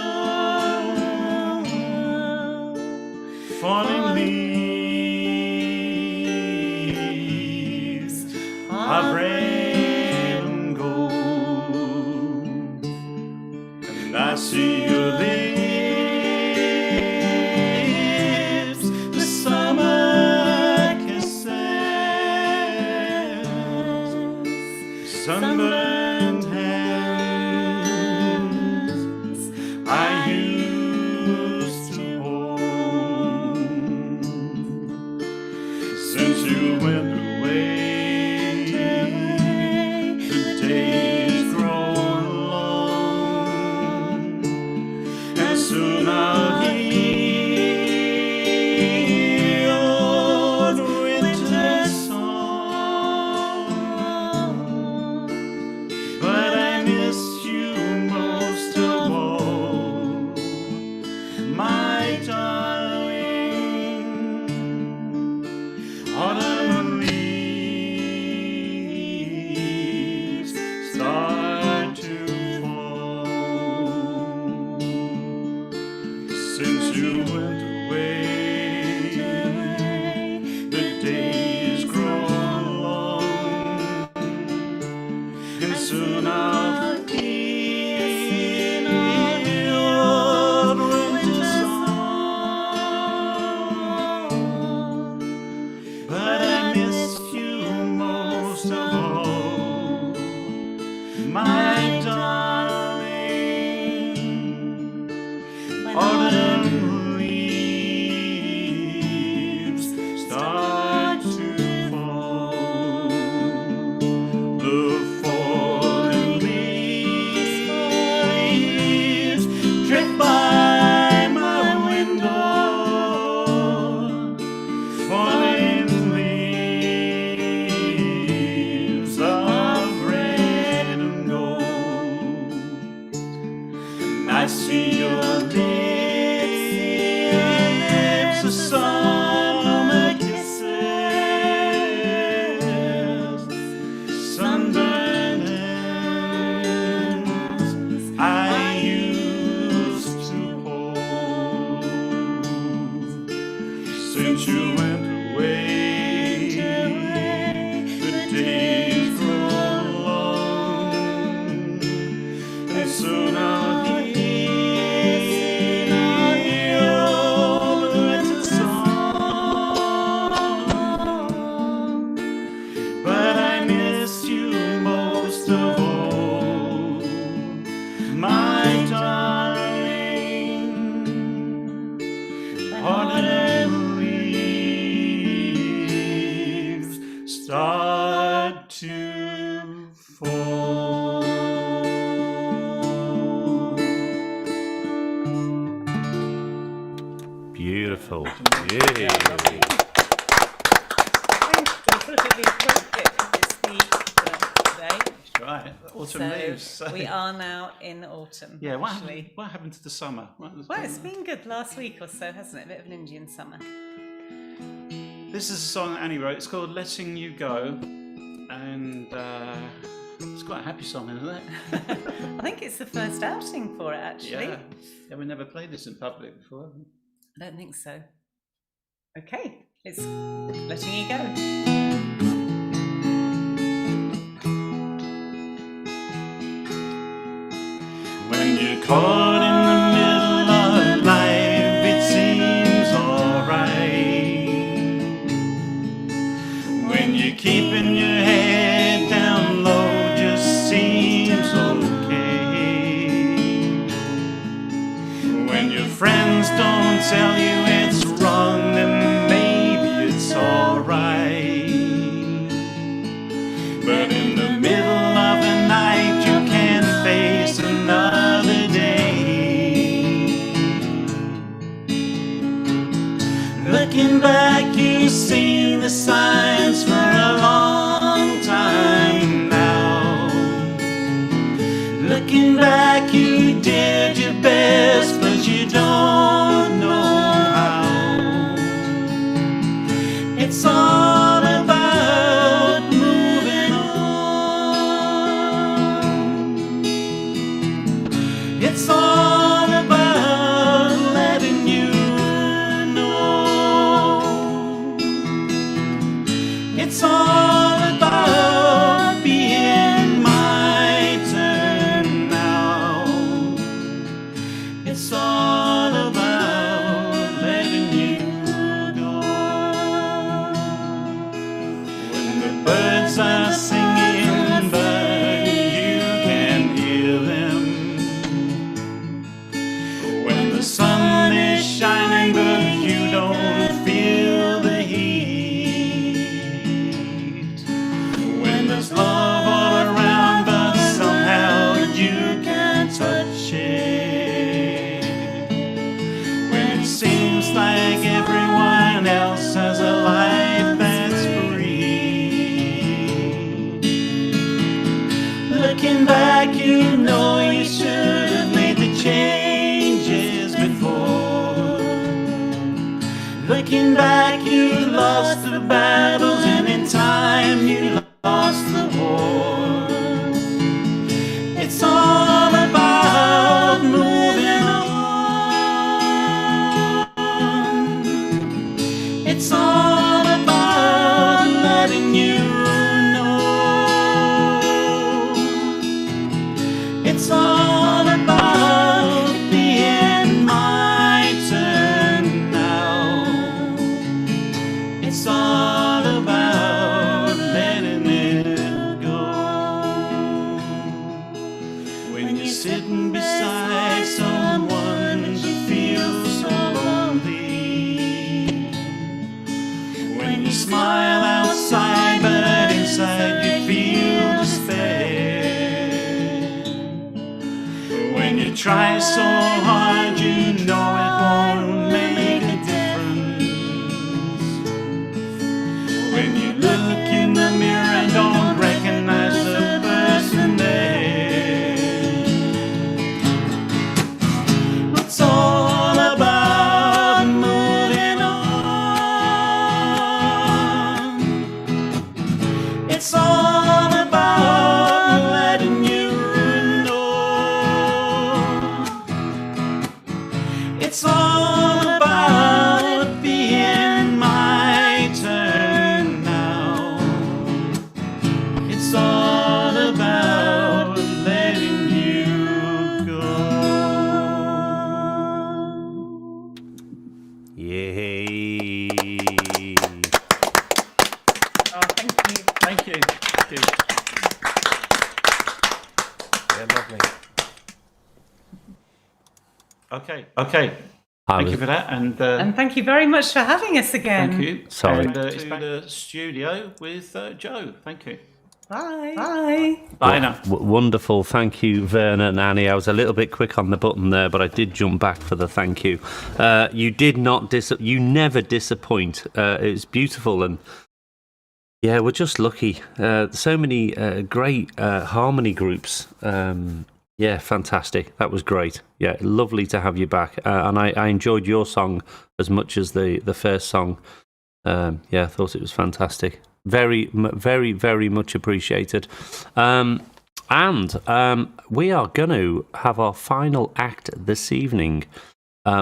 A: soon I'll hear old winter song. But I miss you most of all, my darling. Autumn leaves start to fall. Since you went away, the days grow long, and soon I'll hear old winter song. But I miss you most of all, my darling. Autumn leaves start to fall. The fallen leaves drift by my window. Fallen leaves of red and gold. I see your lips, a summer kisses, sunburned hands I used to hold. Since you went away, the days grow long, and soon I'll hear old winter song. But I miss you most of all, my darling. Autumn leaves start to fall.
B: Beautiful.
O: Thank you. I thought it'd be appropriate that it's the birthday.
A: Right, autumn
O: So
A: leaves.
O: we are now in autumn.
A: Yeah,
O: actually.
A: what happened to the summer?
O: Well, it's been good last week or so, hasn't it? A bit of an Indian summer.
A: This is a song that Annie wrote. It's called Letting You Go. And it's quite a happy song, isn't it?
O: I think it's the first outing for it, actually.
A: Yeah, we never played this in public before.
O: I don't think so. Okay, it's Letting You Go.
A: When you're caught in the middle of life, it seems alright. When you're keeping your head down low, just seems okay. When your friends don't tell you it's wrong, then maybe it's alright. But in the middle of the night, you can't face another day. Looking back, you've seen the signs for a long time now. Looking back, you did your best, but you don't know how. It's all about moving on. It's all about letting you know. It's all about being my turn now. It's all about letting you go. When the birds are singing, but you can hear them. When the sun is shining, but you don't feel the heat. When there's love all around, but somehow you can't touch it. looking back, you lost the battles, and in time you lost the war. It's all about moving on. It's all about letting you know. It's all about being my turn now. It's all about letting it go. When you're sitting beside someone who feels so lonely, when you smile outside but inside you feel despair, when you try so hard you know it won't make a difference, when you look in the mirror and don't recognize the person there, it's all about moving on. It's all about letting you know. It's all about being my turn now. It's all about letting you go.
B: Yay.
O: Oh, thank you.
A: Thank you. Thank you.
D: Yeah, lovely.
A: Okay.
B: I
A: Thank
B: was-
A: you for that, and
O: thank you very much for having us again.
A: thank you.
B: Sorry.
A: And it's back to the studio with Joe. Thank you.
O: Bye. Bye.
A: Bye now.
B: Wonderful. Thank you, Werner and Annie. I was a little bit quick on the button there, but I did jump back for the thank you. You did not you never disappoint. It was beautiful, and yeah, we're just lucky. So many great harmony groups. Yeah, fantastic. That was great. Yeah, lovely to have you back. And I enjoyed your song as much as the first song. Yeah, I thought it was fantastic. Very, very much appreciated. And we are going to have our final act this evening.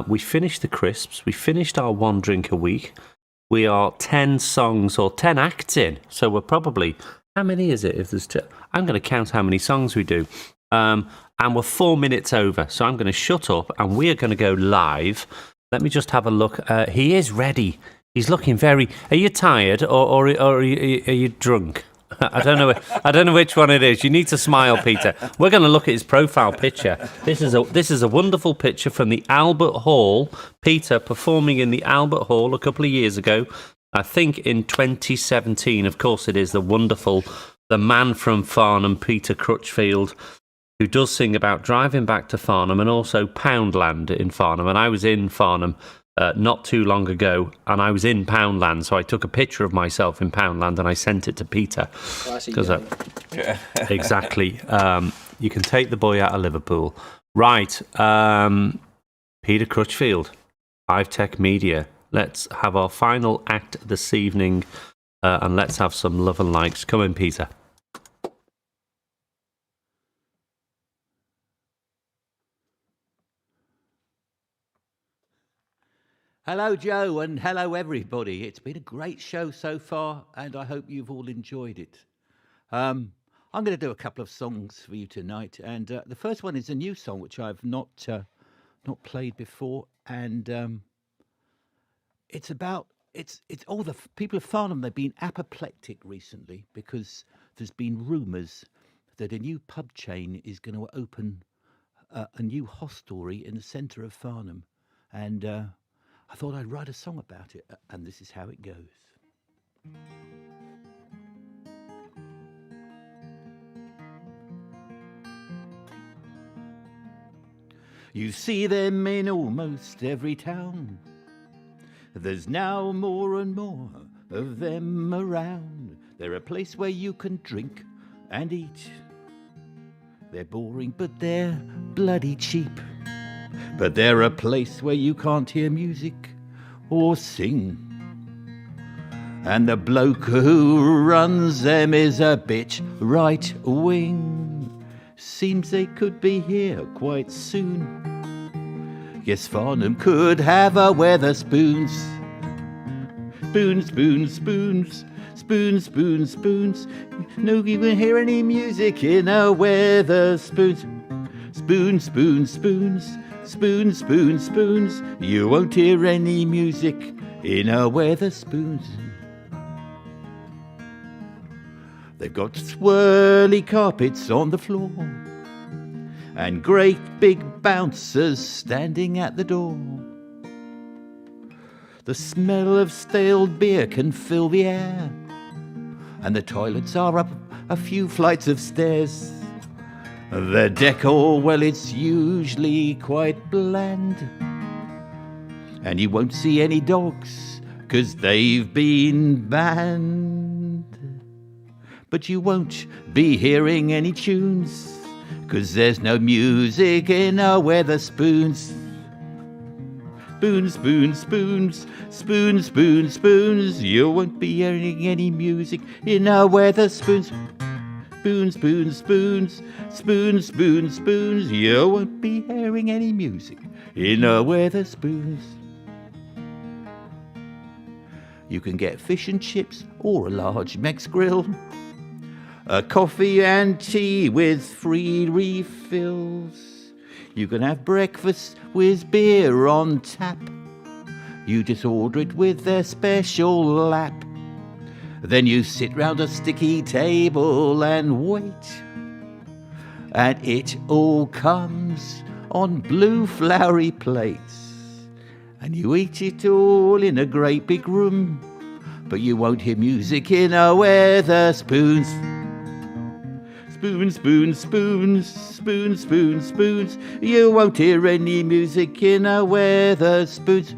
B: We finished the crisps. We finished our one drink a week. We are 10 songs or 10 acts in. So we're probably, how many is it? If there's I'm going to count how many songs we do. And we're 4 minutes over. So I'm going to shut up and we are going to go live. Let me just have a look. He is ready. He's looking very. Are you tired or are you drunk? I don't know. I don't know which one it is. You need to smile, Peter. We're going to look at his profile picture. This is a wonderful picture from the Albert Hall. Peter performing in the Albert Hall a couple of years ago. I think in 2017. Of course, it is the man from Farnham, Peter Crutchfield, who does sing about driving back to Farnham and also Poundland in Farnham. And I was in Farnham not too long ago, and I was in Poundland, so I took a picture of myself in Poundland and I sent it to Peter. Exactly. You can take the boy out of Liverpool. Right. Peter Crutchfield, Hive Tech Media. Let's have our final act this evening, and let's have some love and likes. Come in, Peter.
P: Hello, Joe, and hello, everybody. It's been a great show so far, and I hope you've all enjoyed it. I'm going to do a couple of songs for you tonight, and the first one is a new song which I've not played before, and it's all the people of Farnham. They've been apoplectic recently because there's been rumours that a new pub chain is going to open a new hostelry in the centre of Farnham, and I thought I'd write a song about it, and this is how it goes. You see them in almost every town. There's now more and more of them around. They're a place where you can drink and eat. They're boring, but they're bloody cheap. But they're a place where you can't hear music or sing. And the bloke who runs them is a bit right wing. Seems they could be here quite soon. Yes, Farnham could have a Weatherspoons. Spoons, spoons, spoons, spoons, spoons, spoons. No, you won't hear any music in a Weatherspoons. Spoons, spoons, spoons, spoons, spoons, spoons. You won't hear any music in a Weatherspoons. They've got swirly carpets on the floor and great big bouncers standing at the door. The smell of stale beer can fill the air, and the toilets are up a few flights of stairs. The decor, well, it's usually quite bland, and you won't see any dogs 'cause they've been banned. But you won't be hearing any tunes 'cause there's no music in a Weatherspoons. Spoons, spoons, spoons, spoons, spoons, spoons. You won't be hearing any music in a Weatherspoons. Spoons, spoons, spoons, spoons, spoons, spoons. You won't be hearing any music in a Weatherspoons. You can get fish and chips or a large Mex grill, a coffee and tea with free refills. You can have breakfast with beer on tap. You just order it with their special lap. Then you sit round a sticky table and wait. And it all comes on blue flowery plates. And you eat it all in a great big room. But you won't hear music in a Weatherspoons. Spoons, spoons, spoons, spoons, spoons, spoons. You won't hear any music in a Weatherspoons.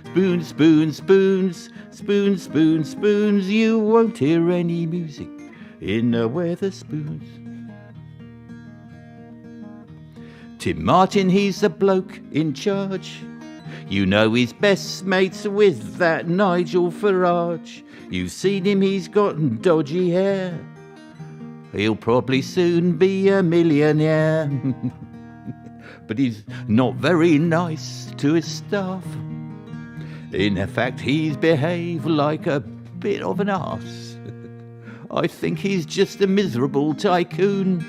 P: Spoons, spoons, spoons, spoons, spoons, spoons. You won't hear any music in a Weatherspoons. Tim Martin, he's the bloke in charge. You know he's best mates with that Nigel Farage. You've seen him, he's got dodgy hair. He'll probably soon be a millionaire. But he's not very nice to his staff. In fact, he's behaved like a bit of an arse. I think he's just a miserable tycoon,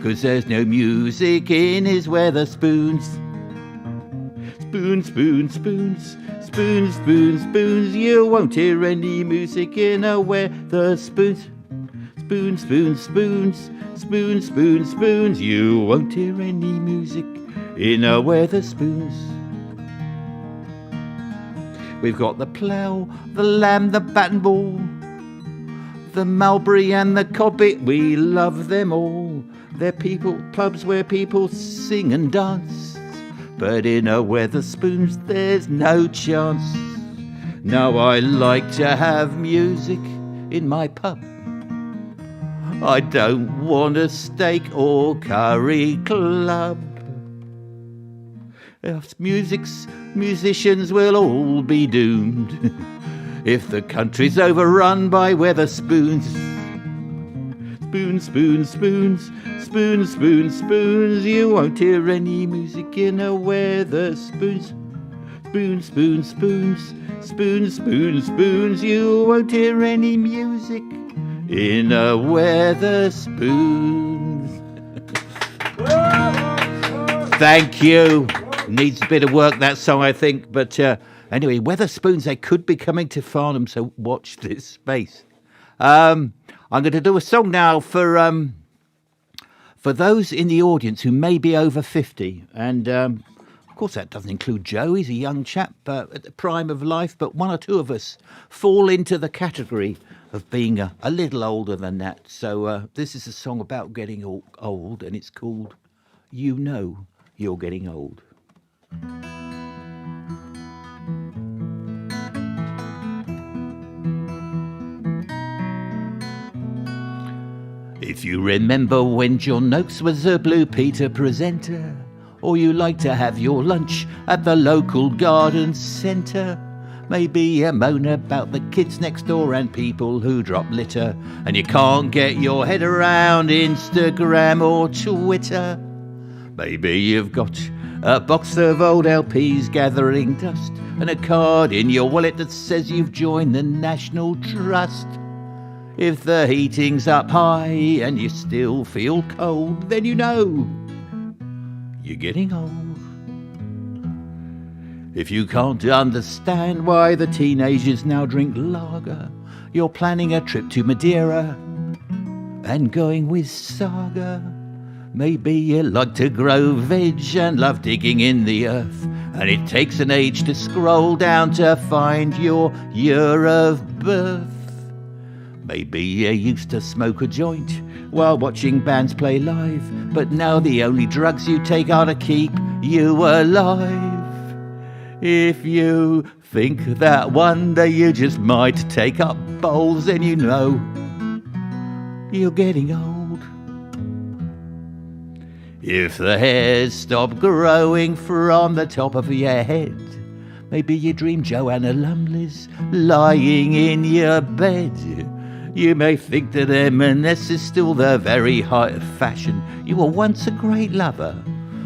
P: 'cause there's no music in his Weatherspoons. Spoons, spoons, spoons, spoons, spoons, spoons. You won't hear any music in a Weatherspoons. Spoons, spoons, spoons, spoons, spoons, spoons. You won't hear any music in a Weatherspoons. We've got the plough, the lamb, the bat and ball, the mulberry and the cobbit. We love them all. They're pubs where people sing and dance. But in a Weatherspoons there's no chance. Now I like to have music in my pub. I don't want a steak or curry club. Musicians will all be doomed if the country's overrun by Weatherspoons. Spoons, spoons, spoons, spoons, spoons, spoons. You won't hear any music in a Weatherspoons. Spoons, spoons, spoons, spoons, spoons, spoons. You won't hear any music in a Weatherspoons. Thank you. Needs a bit of work, that song, I think. But anyway, Weatherspoons, they could be coming to Farnham, so watch this space. I'm going to do a song now for those in the audience who may be over 50. And, of course, that doesn't include Joe. He's a young chap at the prime of life. But one or two of us fall into the category of being a little older than that. So this is a song about getting old, and it's called You Know You're Getting Old. If you remember when John Noakes was a Blue Peter presenter, or you like to have your lunch at the local garden centre, Maybe you moan about the kids next door and people who drop litter, and you can't get your head around Instagram or Twitter. Maybe you've got a box of old LPs gathering dust, and a card in your wallet that says you've joined the National Trust. If the heating's up high and you still feel cold, then you know you're getting old. If you can't understand why the teenagers now drink lager, you're planning a trip to Madeira and going with Saga. Maybe you like to grow veg and love digging in the earth, and it takes an age to scroll down to find your year of birth. Maybe you used to smoke a joint while watching bands play live, but now the only drugs you take are to keep you alive. If you think that one day you just might take up bowls, then you know you're getting old. If the hairs stop growing from the top of your head, maybe you dream Joanna Lumley's lying in your bed. You may think that M&S is still the very height of fashion. You were once a great lover,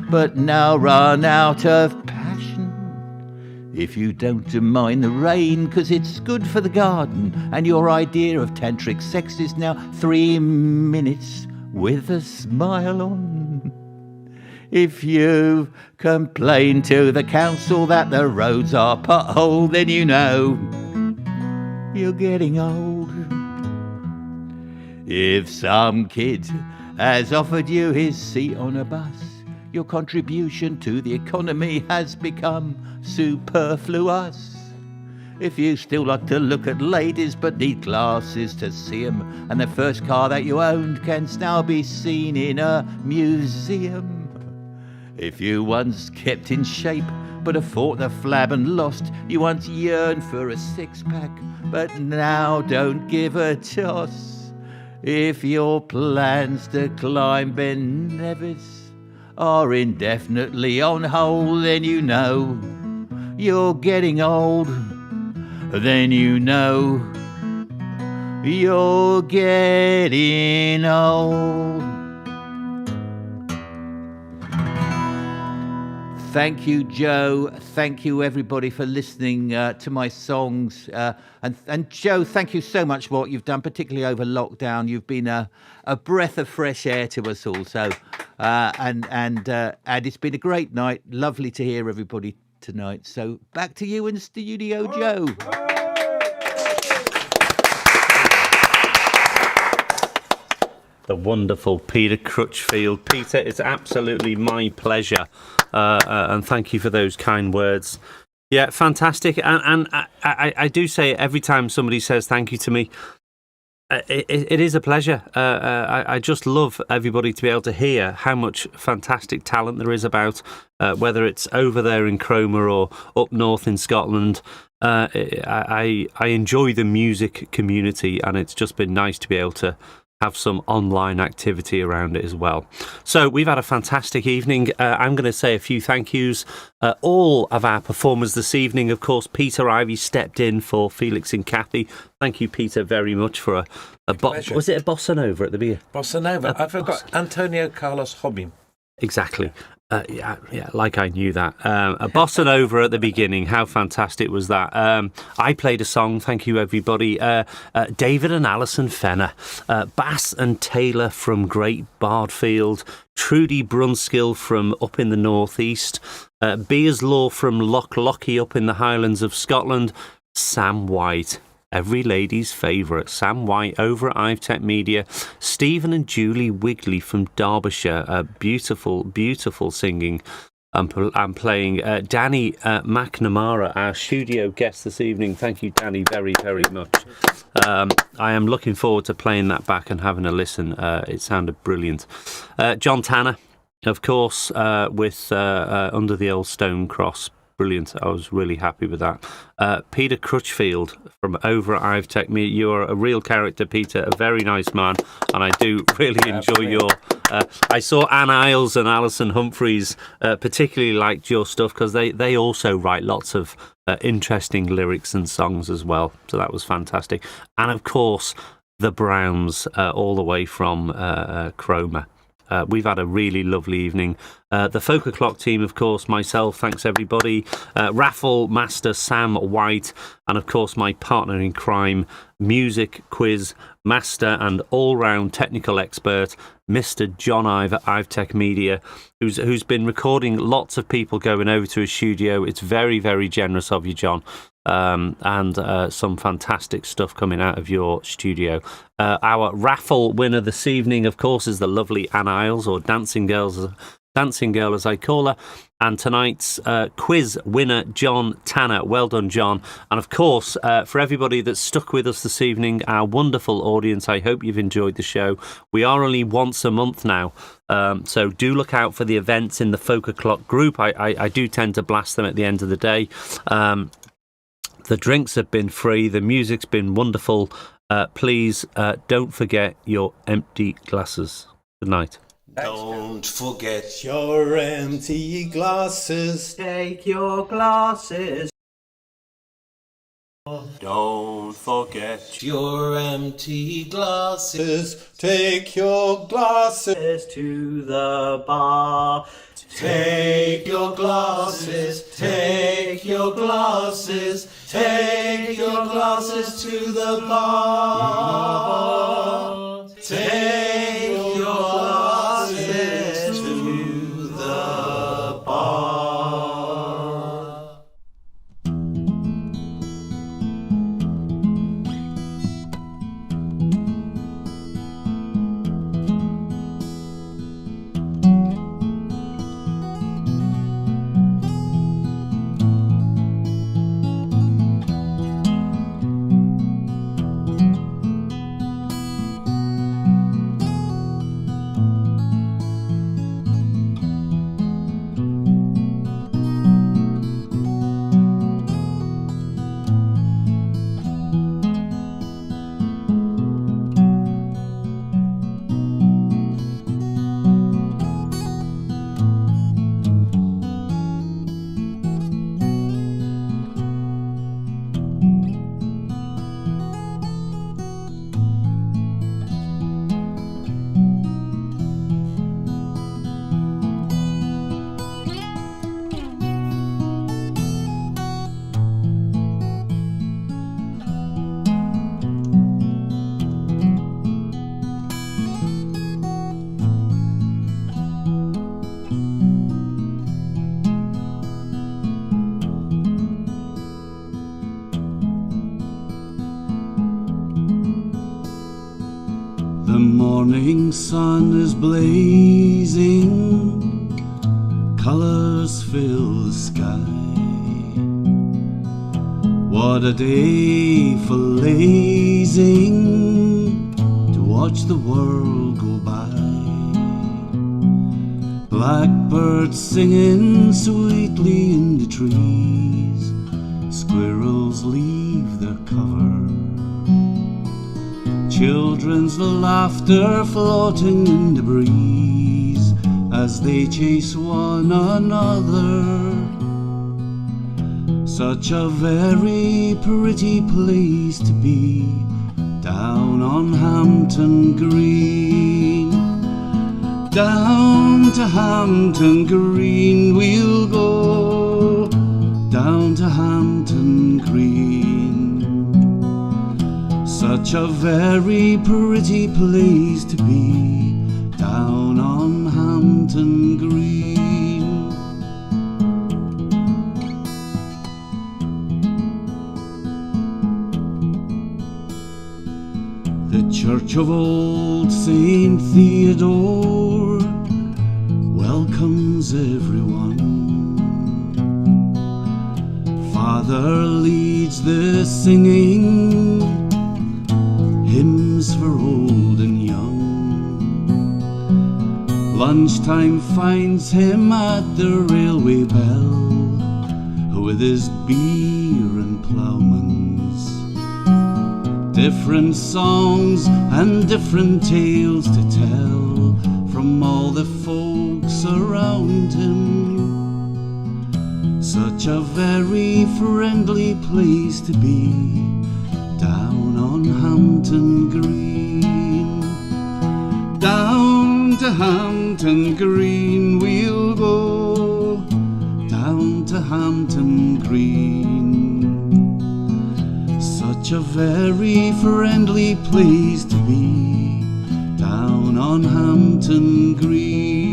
P: but now run out of passion. If you don't mind the rain, 'cause it's good for the garden, and your idea of tantric sex is now 3 minutes with a smile on. If you've complained to the council that the roads are potholed, then you know you're getting old. If some kid has offered you his seat on a bus, your contribution to the economy has become superfluous. If you still like to look at ladies but need glasses to see 'em, and the first car that you owned can now be seen in a museum. If you once kept in shape but have fought the flab and lost, you once yearned for a six-pack but now don't give a toss. If your plans to climb Ben Nevis are indefinitely on hold, then you know you're getting old. Then you know you're getting old. Thank you, Joe. Thank you, everybody, for listening to my songs. And Joe, thank you so much for what you've done, particularly over lockdown. You've been a breath of fresh air to us all. So, and it's been a great night. Lovely to hear everybody tonight. So back to you in the studio, Joe.
B: The wonderful Peter Crutchfield. Peter, it's absolutely my pleasure, and thank you for those kind words. Yeah, fantastic. And I do say every time somebody says thank you to me, it is a pleasure. I just love everybody to be able to hear how much fantastic talent there is about, whether it's over there in Cromer or up north in Scotland. I enjoy the music community, and it's just been nice to be able to have some online activity around it as well. So we've had a fantastic evening. I'm going to say a few thank yous. All of our performers this evening, of course, Peter Ivey stepped in for Felix and Kathy. Thank you, Peter, very much for was it a bossa nova at the beginning?
D: Bossa nova. I forgot Antonio Carlos Jobim.
B: Exactly. Yeah, like I knew that. A bossa nova at the beginning. How fantastic was that? I played a song. Thank you, everybody. David and Alison Fenner. Bass and Taylor from Great Bardfield. Trudi Brunskill from up in the northeast. Beers Law from Loch Lochy up in the Highlands of Scotland. Sam White. Every lady's favourite, Sam White over at Ivey Media. Stephen and Julie Wigley from Derbyshire. Beautiful, beautiful singing. I'm playing Danny McNamara, our studio guest this evening. Thank you, Danny, very, very much. I am looking forward to playing that back and having a listen. It sounded brilliant. John Tanner, of course, with Under the Old Stone Cross. brilliant. I was really happy with that. Peter Crutchfield from over at Ivey Tech Media. You're a real character, Peter, a very nice man, and I do really enjoy your... I saw Anne Isles and Alison Humphreys particularly liked your stuff because they also write lots of interesting lyrics and songs as well. So that was fantastic. And of course, the Browns, all the way from Cromer. We've had a really lovely evening. The FolkOclock team, of course, myself, thanks everybody. Raffle Master Sam White, and of course my partner in crime, music quiz master and all-round technical expert, Mr. John Ivey at Ivey Tech Media, who's been recording lots of people going over to his studio. It's very, very generous of you, John. And some fantastic stuff coming out of your studio. Our raffle winner this evening, of course, is the lovely Anne Isles, or Dancing Girl as I call her, and tonight's quiz winner, John Tanner. Well done, John. And of course, for everybody that's stuck with us this evening, our wonderful audience, I hope you've enjoyed the show. We are only once a month now, so do look out for the events in the FolkOclock group. I do tend to blast them at the end of the day. The drinks have been free. The music's been wonderful. Please don't forget your empty glasses. Good night.
Q: Don't forget your empty glasses.
A: Take your glasses.
Q: Don't forget your empty glasses. Take your glasses
A: to the bar.
Q: Take your glasses, take your glasses, take your glasses to the bar. Take your glasses to the bar.
R: The morning sun is blazing, colors fill the sky. What a day for lazing, to watch the world go by. Blackbirds singing sweetly in the trees, squirrels leave their cover. Children's laughter floating in the breeze as they chase one another. Such a very pretty place to be, down on Hampton Green. Down to Hampton Green we'll go, down to Hampton Green. Such a very pretty place to be, down on Hampton Green. The church of old Saint Theodore welcomes everyone. Father leads the singing, hymns for old and young. Lunchtime finds him at the railway bell, with his beer and ploughmans. Different songs and different tales to tell from all the folks around him. Such a very friendly place to be, down on Hampton Green. Down to Hampton Green we'll go, down to Hampton Green. Such a very friendly place to be, down on Hampton Green.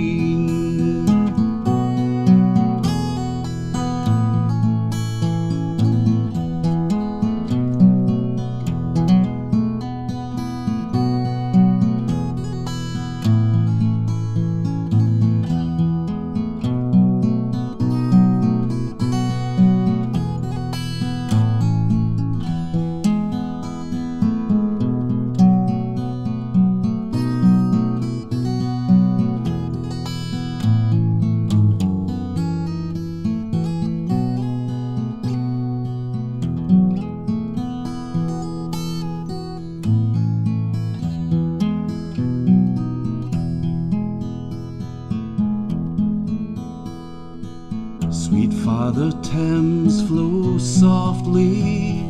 R: Sweet Father Thames flows softly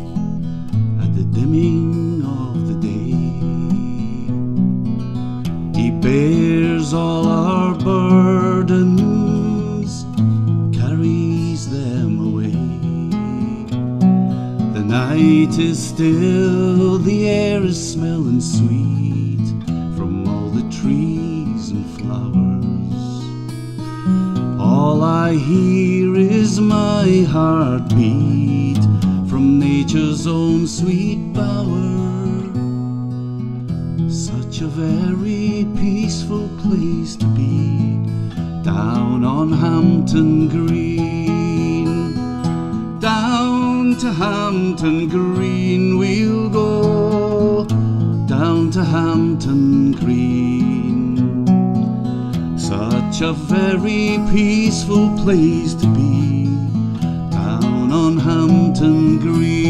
R: at the dimming of the day. He bears all our burdens, carries them away. The night is still, the air is smelling sweet from all the trees and flowers. All I hear is my heartbeat from nature's own sweet bower. Such a very peaceful place to be, down on Hampton Green. Down to Hampton Green we'll go, down to Hampton Green. Such a very peaceful place to be, down on Hampton Green.